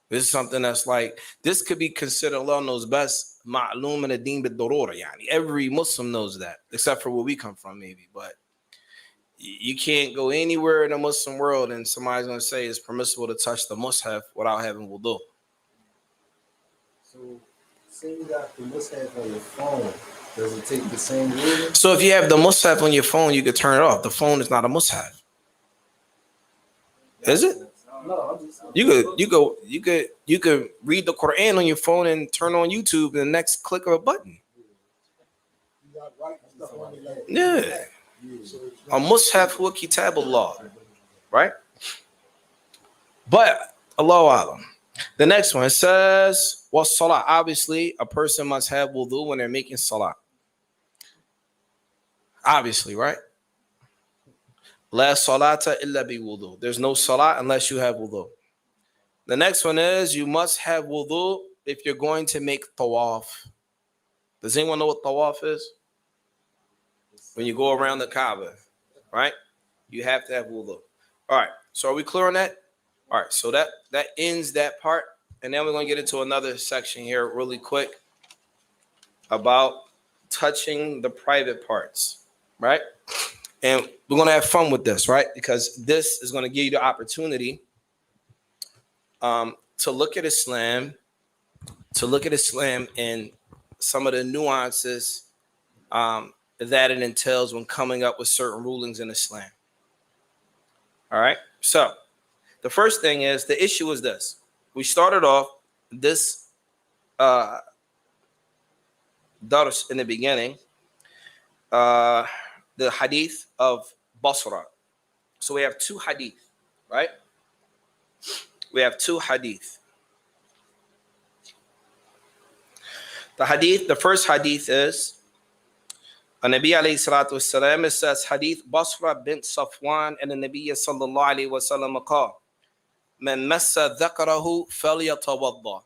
This is something that's like, this could be considered, Allah knows best, ma'loom in ad-din bid-darura. Yani every Muslim knows that, except for where we come from, maybe. But you can't go anywhere in the Muslim world and somebody's going to say it's permissible to touch the mushaf without having wudu. So, say you got the mushaf on your phone, does it take the same reading? So if you have the mushaf on your phone, you could turn it off. The phone is not a mushaf. Is it? No, I'm just. You could read the Quran on your phone and turn on YouTube in the next click of a button. You got right stuff on your leg. Yeah. A mushaf wa kitab Allah. Right? But Allahu A'lam. The next one, it says, was salah. Obviously, a person must have wudu when they're making salah. Obviously, right? La salata illa bi wudu. There's no salah unless you have wudu. The next one is, you must have wudu if you're going to make tawaf. Does anyone know what tawaf is? When you go around the Kaaba, right? You have to have wudu. All right, so are we clear on that? All right, so that ends that part. And then we're going to get into another section here really quick about touching the private parts, right? And we're going to have fun with this, right? Because this is going to give you the opportunity to look at Islam and some of the nuances that it entails when coming up with certain rulings in Islam. All right, so the first thing is, the issue is this. We started off this dars in the beginning, the hadith of Basra. So we have two hadith, right? We have two hadith. The first hadith is, Nabi alayhi salatu wasalam, it says, hadith Basra bint Safwan and the Nabi sallallahu alayhi wasallam qala, man massa dhakarahu falyatawadda.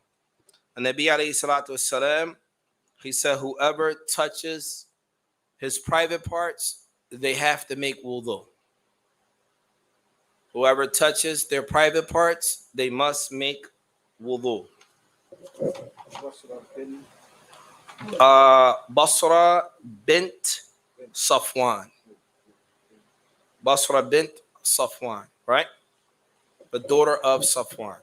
The Nabi alayhi salatu wasalam, he said, whoever touches his private parts, they have to make wudu. Whoever touches their private parts, they must make wudu. Basra bint Safwan. Basra bint Safwan, right? The daughter of Safwan.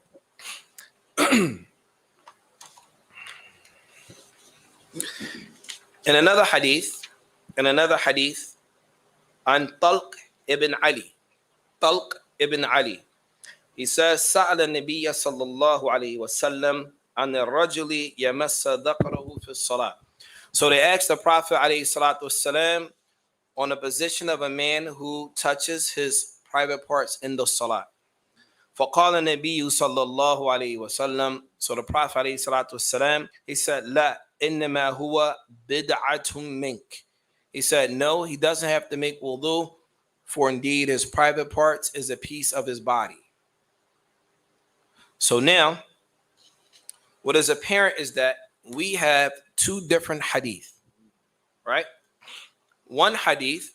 In another hadith, عن طلق ibn Ali. طلق ibn Ali. He says, سأل النبي صلى الله عليه وسلم عن الرجل يمس ذكره في الصلاة. So they asked the Prophet عليه الصلاة والسلام on the position of a man who touches his private parts in the salah. فقال النبي صلى الله عليه وسلم. So the Prophet عليه الصلاة والسلام, he said, لا إنما هو بدعة منك. He said, no, he doesn't have to make wudu, for indeed his private parts is a piece of his body. So now, what is apparent is that we have two different hadith, right? One hadith,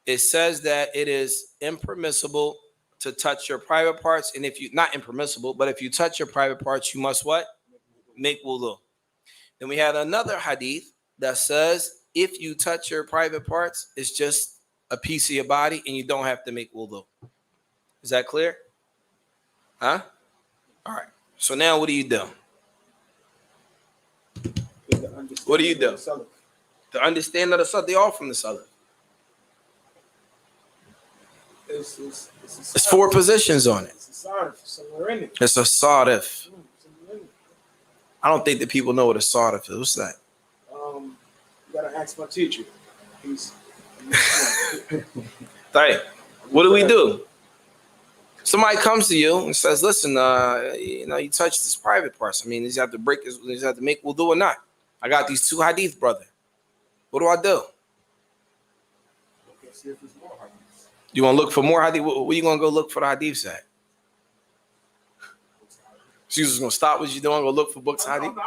it says that it is impermissible to touch your private parts, and if you, not impermissible, but if you touch your private parts, you must what? Make wudu. Then we had another hadith that says if you touch your private parts, it's just a piece of your body and you don't have to make wudu. Is that clear? Huh? All right. So now what do you do? What do you do? The understanding of the Salaf, they all from the Salaf. It's four positions on it. It's a sarif somewhere in it. It's a sarif. Somewhere in it. I don't think that people know what a sarif is. What's that? You gotta ask my teacher. He's Right. What do? Somebody comes to you and says, "Listen, you touched his private parts. I mean, does he have to break his? Does he have to make wudu or not? I got these two hadith, brother. What do I do? Okay, see if there's more hadiths. You want to look for more hadith? Where you gonna go look for the hadiths at? So you just gonna stop what you're doing, go look for books of hadith?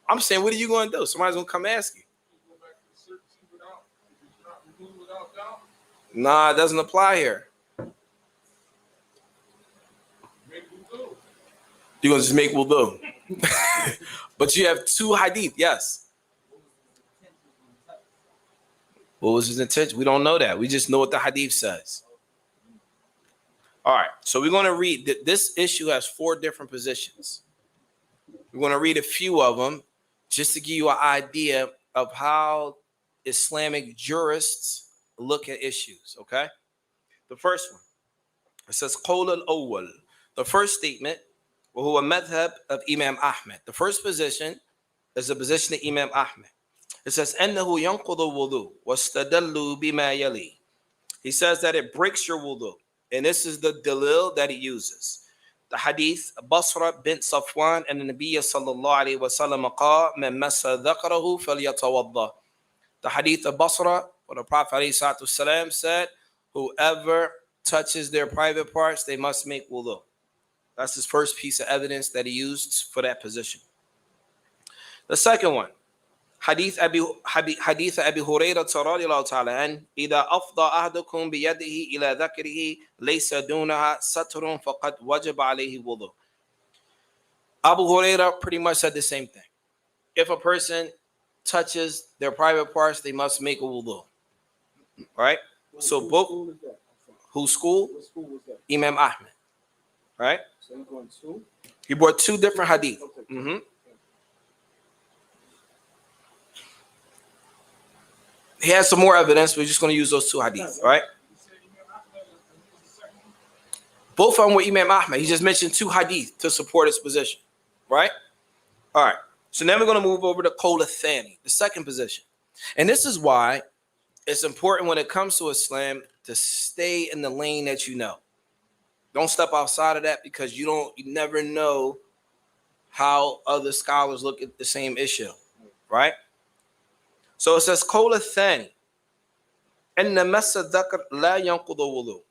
I'm saying, what are you gonna do? Somebody's gonna come ask you. Nah, it doesn't apply here. You're gonna just make wudu. But you have two hadith, yes. What was his intention? We don't know that. We just know what the hadith says. All right, so we're going to read. This issue has four different positions. We're going to read a few of them just to give you an idea of how Islamic jurists look at issues, okay? The first one, it says, قول الأول. The first statement, وهو مذهب of Imam Ahmed. The first position is the position of Imam Ahmed. It says, أنه ينقض الوضوء واستدلوا بما يلي. He says that it breaks your wudu. And this is the dalil that he uses. The hadith, Basra bint Safwan and the Nabiya sallallahu alayhi wa sallam قال من مس ذكره فليتوضأ. The hadith of Basra, where the Prophet alayhi salatu wasalam said, whoever touches their private parts, they must make wudu. That's his first piece of evidence that he used for that position. The second one, حديث أبي هريرة رضي الله تعالى عنه إذا أفضى أحدكم بيده إلى ذكره ليس دونها ستر فقد وجب عليه وضوء. Abu Huraira pretty much said the same thing. If a person touches their private parts, they must make a wudu. Right? So both, whose school? What school was that? Imam Ahmed. Right? So you're going two? He brought two different hadith. Mm-hmm. He has some more evidence. We're just going to use those two hadiths, right? Both of them were Imam Ahmed. He just mentioned two hadith to support his position, right? All right. So now we're going to move over to Qawl al-Thani, the second position. And this is why it's important when it comes to Islam to stay in the lane that you know. Don't step outside of that because you never know how other scholars look at the same issue, right? So it says, Qawl al-Thani, أن مس الذكر لا ينقض الوضوء,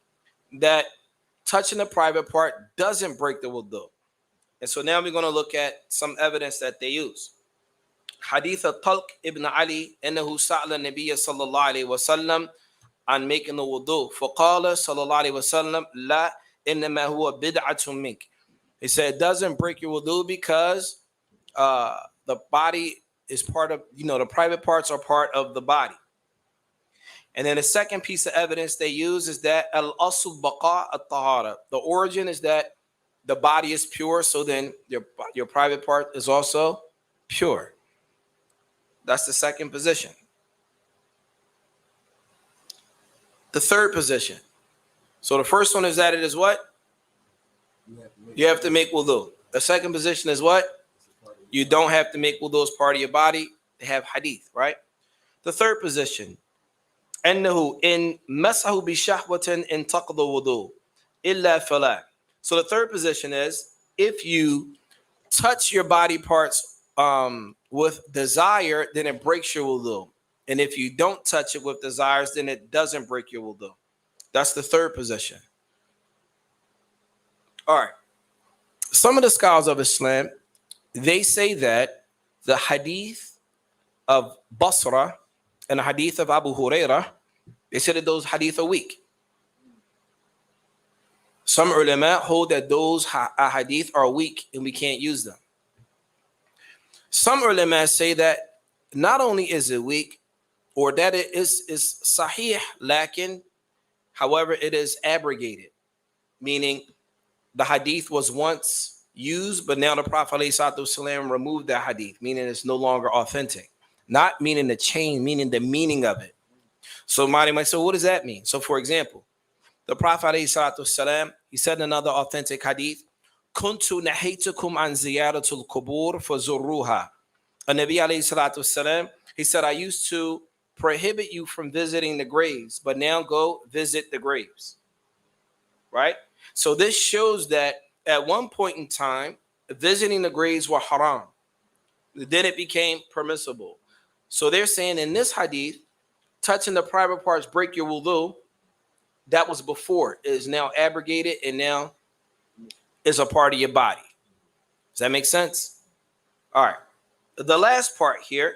that touching the private part doesn't break the wudu. And so now we're going to look at some evidence that they use. Hadith al-Talq ibn Ali أنه سأل النبي صلى الله عليه وسلم عن making the wudu. فقال صلى الله عليه وسلم لا إنما هو بدعة منك. He said it doesn't break your wudu because the body is part of, the private parts are part of the body. And then the second piece of evidence they use is that al-asl baqa at-tahara. The origin is that the body is pure, so then your private part is also pure. That's the second position. The third position. So the first one is that it is what? You have to make wudu. The second position is what? You don't have to make wudu as part of your body. They have hadith, right? The third position. أنه إن مسحه بشهوة انتقض وضوء إلا فلا. So the third position is if you touch your body parts with desire, then it breaks your wudu. And if you don't touch it with desires, then it doesn't break your wudu. That's the third position. All right. Some of the scholars of Islam, they say that the hadith of Basra and the hadith of Abu Hurairah, they said that those hadith are weak. Some ulama hold that those hadith are weak and we can't use them. Some ulama say that not only is it weak, or that it is sahih, lakin, however, it is abrogated, meaning the hadith was once used, but now the Prophet ﷺ removed that hadith, meaning it's no longer authentic. Not meaning the chain, meaning the meaning of it. So somebody might say, what does that mean? So for example, the Prophet ﷺ, he said in another authentic hadith, Kuntu nahaytukum an ziyaratul qubur fazurruha. Nabi ﷺ, he said, I used to prohibit you from visiting the graves, but now go visit the graves. Right? So this shows that at one point in time, visiting the graves were haram. Then it became permissible. So they're saying in this hadith, touching the private parts break your wudu. That was before. It is now abrogated and now is a part of your body. Does that make sense? All right. The last part here,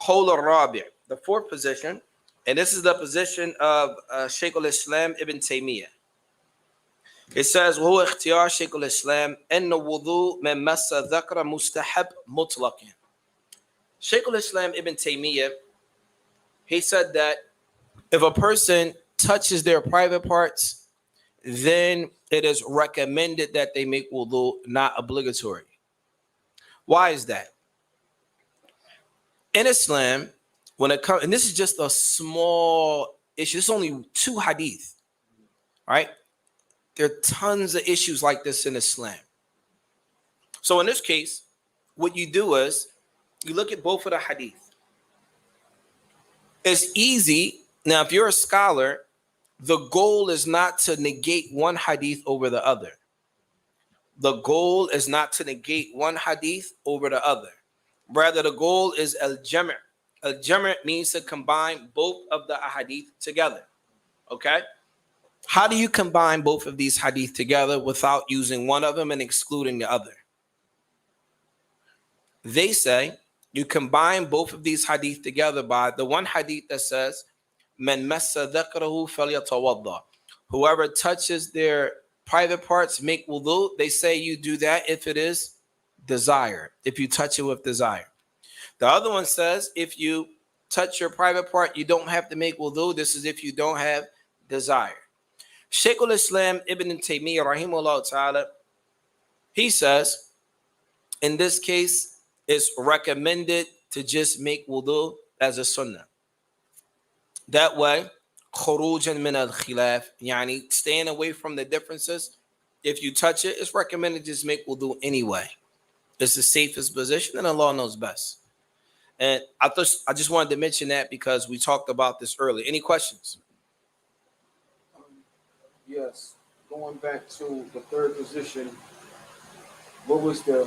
Qawl al-Rabi', the fourth position, and this is the position of Shaykh al-Islam Ibn Taymiyyah. It says, وهو اختيار شيخ الإسلام أن وضوء من مس ذكر مستحب مطلقا. Shaykh al-Islam Ibn Taymiyyah, he said that if a person touches their private parts, then it is recommended that they make wudu, not obligatory. Why is that? In Islam, when it comes, and this is just a small issue, it's only 2 hadith, right? There are tons of issues like this in Islam. So in this case, what you do is you look at both of the hadith. It's easy. Now, if you're a scholar, the goal is not to negate one hadith over the other. The goal is not to negate one hadith over the other. Rather, the goal is al-jam'. Al-jam' means to combine both of the hadith together. Okay? How do you combine both of these hadith together without using one of them and excluding the other? They say you combine both of these hadith together by the one hadith that says, "Man massa dhakarahu falyatawadda." Whoever touches their private parts make wudu. They say you do that if it is desire, if you touch it with desire. The other one says if you touch your private part, you don't have to make wudu. This is if you don't have desire. Shaykh al-Islam Ibn Taymiyyah rahimahullah ta'ala, he says in this case it's recommended to just make wudu as a sunnah. That way, khurujan min al-khilaf, yani staying away from the differences. If you touch it, it's recommended to just make wudu anyway. It's the safest position and Allah knows best. And I just wanted to mention that because we talked about this earlier. Any questions? Yes. Going back to the third position, what was the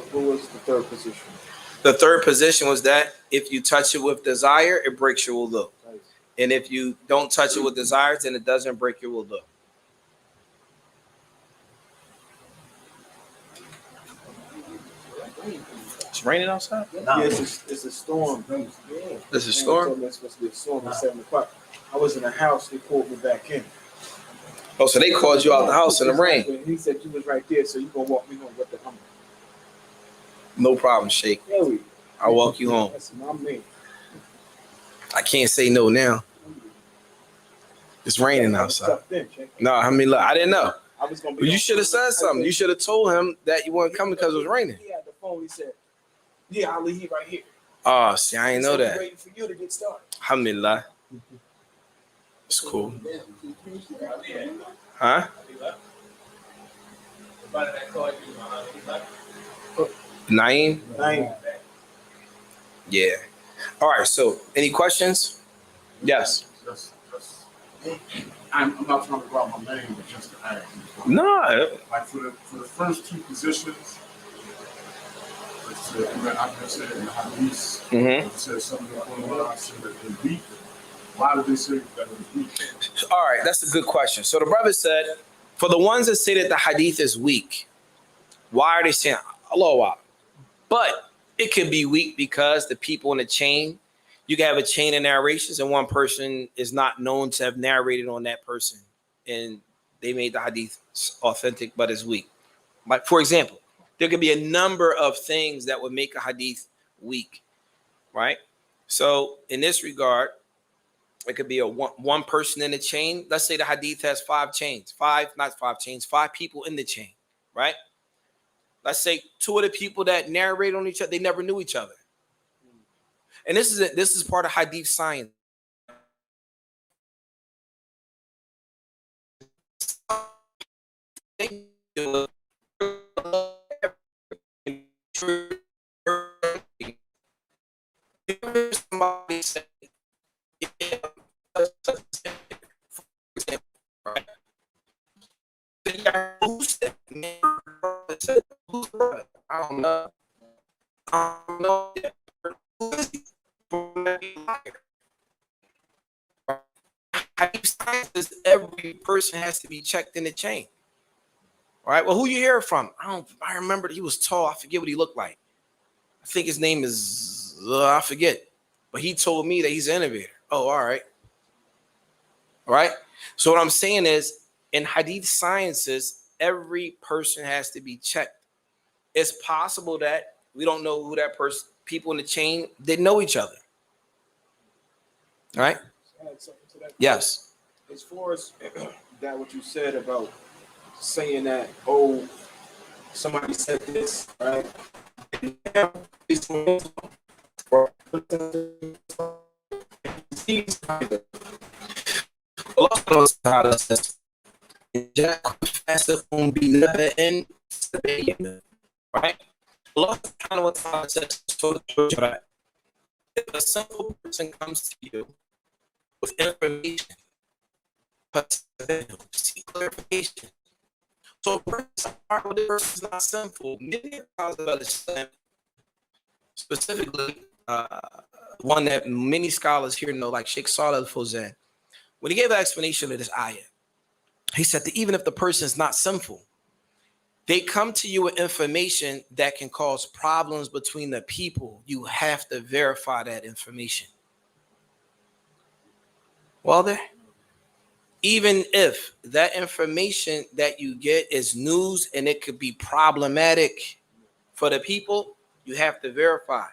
third position? The third position was that if you touch it with desire, it breaks your wudu. Nice. And if you don't touch it with desire, then it doesn't break your wudu. It's raining outside? Yeah, it's a storm. Yeah. This is a storm? It's supposed to be a storm at 7 o'clock. I was in the house. They called me back in. Oh, so they called you out the house in the rain. He said you was right there, so you gonna walk me home with the hummer. No problem, Sheikh. Yeah, we. I'll walk you home. That's my man. I can't say no now. It's raining outside. No, I mean, look, I didn't know. I was gonna be. Well, you should have said something. You should have told him that you weren't coming because it was raining. He had the phone. He said, "Yeah, I'll leave right here." Oh, see, I ain't know that. Waiting for you to get started. Alhamdulillah. It's cool. Huh? Naeem? Yeah. All right, so any questions? Yes. I'm not trying to go out my name, but just to ask. No. Like for the first two positions, I just said in the hadith, it says something about said that they're weak. Why did they say that it was weak? All right, that's a good question. So the brother said, for the ones that say that the hadith is weak, why are they saying Allah? But it could be weak because the people in the chain, you can have a chain of narrations and one person is not known to have narrated on that person. And they made the hadith authentic, but it's weak. Like, for example, there could be a number of things that would make a hadith weak, right? So in this regard, it could be a one person in the chain. Let's say the hadith has 5 chains, 5 people in the chain, right? Let's say 2 of the people that narrate on each other, they never knew each other. And this is part of hadith science. Somebody said, I don't know. Every person has to be checked in the chain. All right. Well, who you hear from? I remember he was tall. I forget what he looked like. I think his name is I forget. But he told me that he's an innovator. Oh, all right. All right. So what I'm saying is, in hadith sciences, every person has to be checked. It's possible that we don't know who that person, people in the chain, they know each other. All right. Yes. As far as that, what you said about saying that, oh, somebody said this, right? Allah says, right? Allah subhanahu wa ta'ala says, if a simple person comes to you with information, seek clarification. So a person is not sinful. Many specifically, one that many scholars here know, like Sheikh Zaad Al-Mustaq'ni, when he gave an explanation of this ayah, he said that even if the person is not sinful, they come to you with information that can cause problems between the people. You have to verify that information. Well, there, even if that information that you get is news and it could be problematic for the people, you have to verify.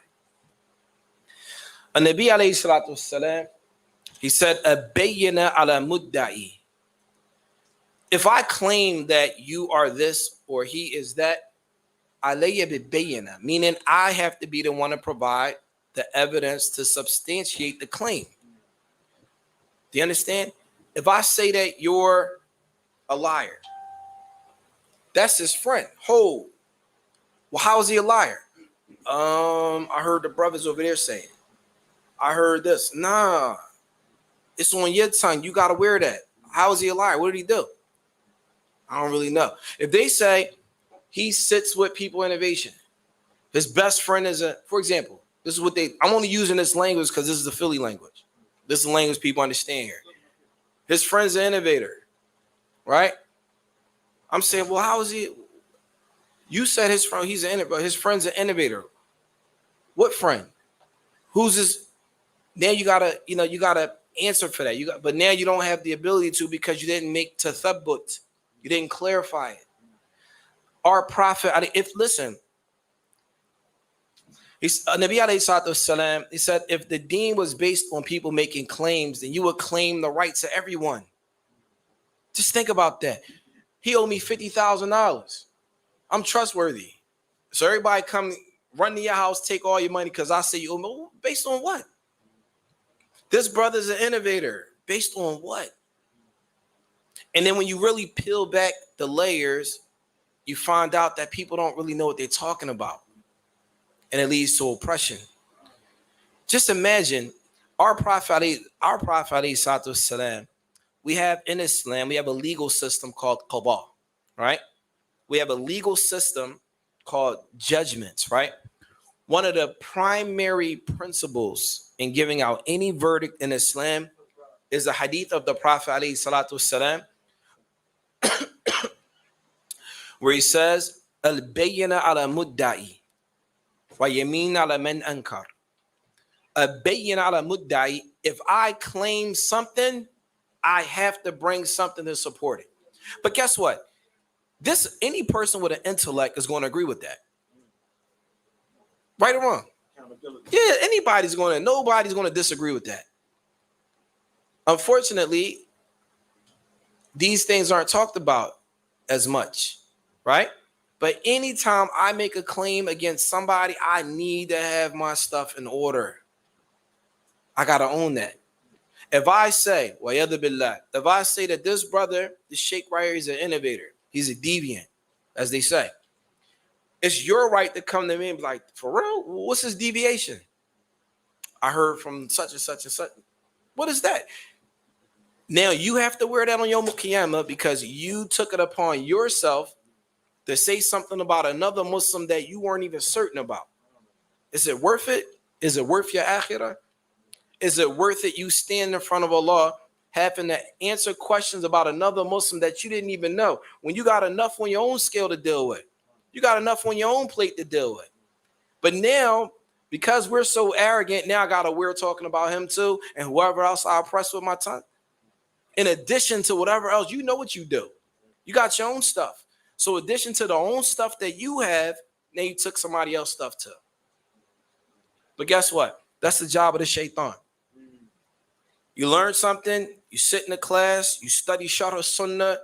An-Nabi alayhi salatu wasalam, he said, "Abayyana ala mudda'i." If I claim that you are this or he is that, alayya bibayyana, meaning I have to be the one to provide the evidence to substantiate the claim. Do you understand? If I say that you're a liar, that's his friend. Well, how is he a liar? I heard the brothers over there saying. I heard this. Nah, it's on your tongue. You got to wear that. How is he a liar? What did he do? I don't really know. If they say he sits with people innovation, his best friend is for example, this is what I'm only using this language because this is the Philly language. This is the language people understand here. His friend's an innovator, right? I'm saying, well, how is he? You said his friend, he's an innovator. His friend's an innovator. What friend? Who's this? Now you gotta answer for that. But now you don't have the ability to because you didn't make tathabbut. You didn't clarify it. Our Prophet, listen, Nabi alayhi salatu wasalam, he said, if the deen was based on people making claims, then you would claim the rights of everyone. Just think about that. He owed me $50,000. I'm trustworthy. So everybody come run to your house, take all your money because I say you owe me. Based on what? This brother's an innovator. Based on what? And then when you really peel back the layers, you find out that people don't really know what they're talking about. And it leads to oppression. Just imagine our Prophet salatu wasalam, we have in Islam, we have a legal system called qada, right? We have a legal system called judgments, right? One of the primary principles in giving out any verdict in Islam is a hadith of the Prophet alayhi salatu wasalam, where he says, al-bayyina ala mudda'i wa yamin ala man ankar. Al-bayyina ala mudda'i, if I claim something, I have to bring something to support it. But guess what? Any person with an intellect is going to agree with that. Right or wrong? Yeah, nobody's going to disagree with that. Unfortunately, these things aren't talked about as much, right? But anytime I make a claim against somebody, I need to have my stuff in order. I got to own that. If I say that this brother, this sheikh right here, he's an innovator, he's a deviant, as they say, it's your right to come to me and be like, for real, what's his deviation? I heard from such and such and such. What is that? Now you have to wear that on Yom Qiyamah because you took it upon yourself to say something about another Muslim that you weren't even certain about. Is it worth it? Is it worth your akhirah? Is it worth it you stand in front of Allah having to answer questions about another Muslim that you didn't even know when you got enough on your own scale to deal with? You got enough on your own plate to deal with. But now, because we're so arrogant, now I got to we're talking about him too and whoever else I oppress with my tongue. In addition to whatever else, you know what you do. You got your own stuff. So in addition to the own stuff that you have, now you took somebody else's stuff too. But guess what? That's the job of the shaitan. You learn something, you sit in the class, you study Sharh Sunnah,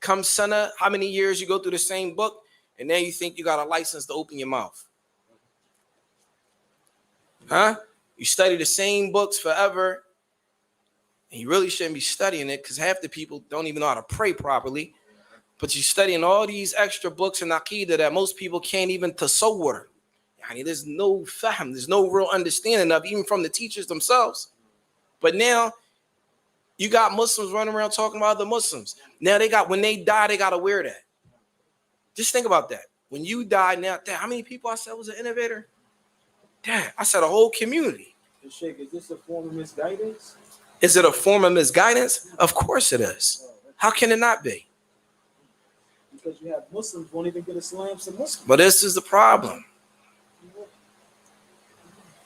come Sunnah, how many years you go through the same book, and now you think you got a license to open your mouth. Huh? You study the same books forever, and you really shouldn't be studying it because half the people don't even know how to pray properly, but you're studying all these extra books in Aqidah that most people can't even tasawwur. I mean, there's no fahm, there's no real understanding of, even from the teachers themselves. But now you got Muslims running around talking about other Muslims. Now when they die, they got to wear that. Just think about that. When you die now, how many people I said was an innovator? Damn, I said a whole community. Sheikh, is this a form of misguidance? Is it a form of misguidance? Of course it is. How can it not be? Because you have Muslims won't even get Islam to Muslims. But this is the problem.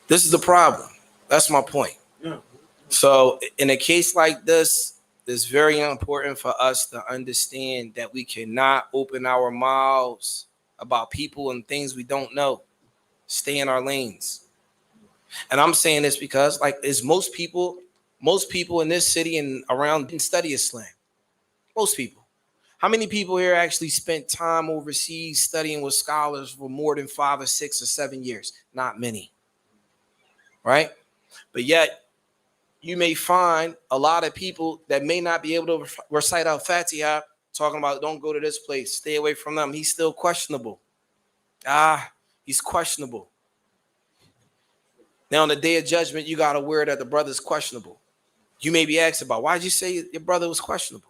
This is the problem. That's my point. Yeah. So in a case like this, it's very important for us to understand that we cannot open our mouths about people and things we don't know. Stay in our lanes. And I'm saying this because, most people in this city and around didn't study Islam. Most people. How many people here actually spent time overseas studying with scholars for more than 5 or 6 or 7 years? Not many. Right? But yet, you may find a lot of people that may not be able to recite Al-Fatiha talking about don't go to this place, stay away from them. He's still questionable. He's questionable. Now, on the day of judgment, you got to aware that the brother's questionable. You may be asked about, why did you say your brother was questionable?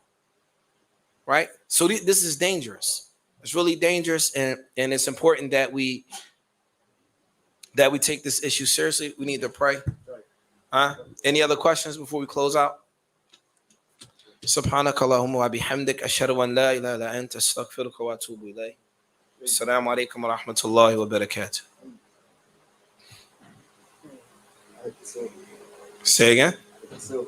Right? So this is dangerous. It's really dangerous, and it's important that we take this issue seriously. We need to pray. Any other questions before we close out? Subhanaka Allahumma wa bihamdik ashhadu an la ilaha illa anta astaghfiruka wa atubu ilayk. Assalamu alaikum wa rahmatullahi wa barakatuh. Say again. So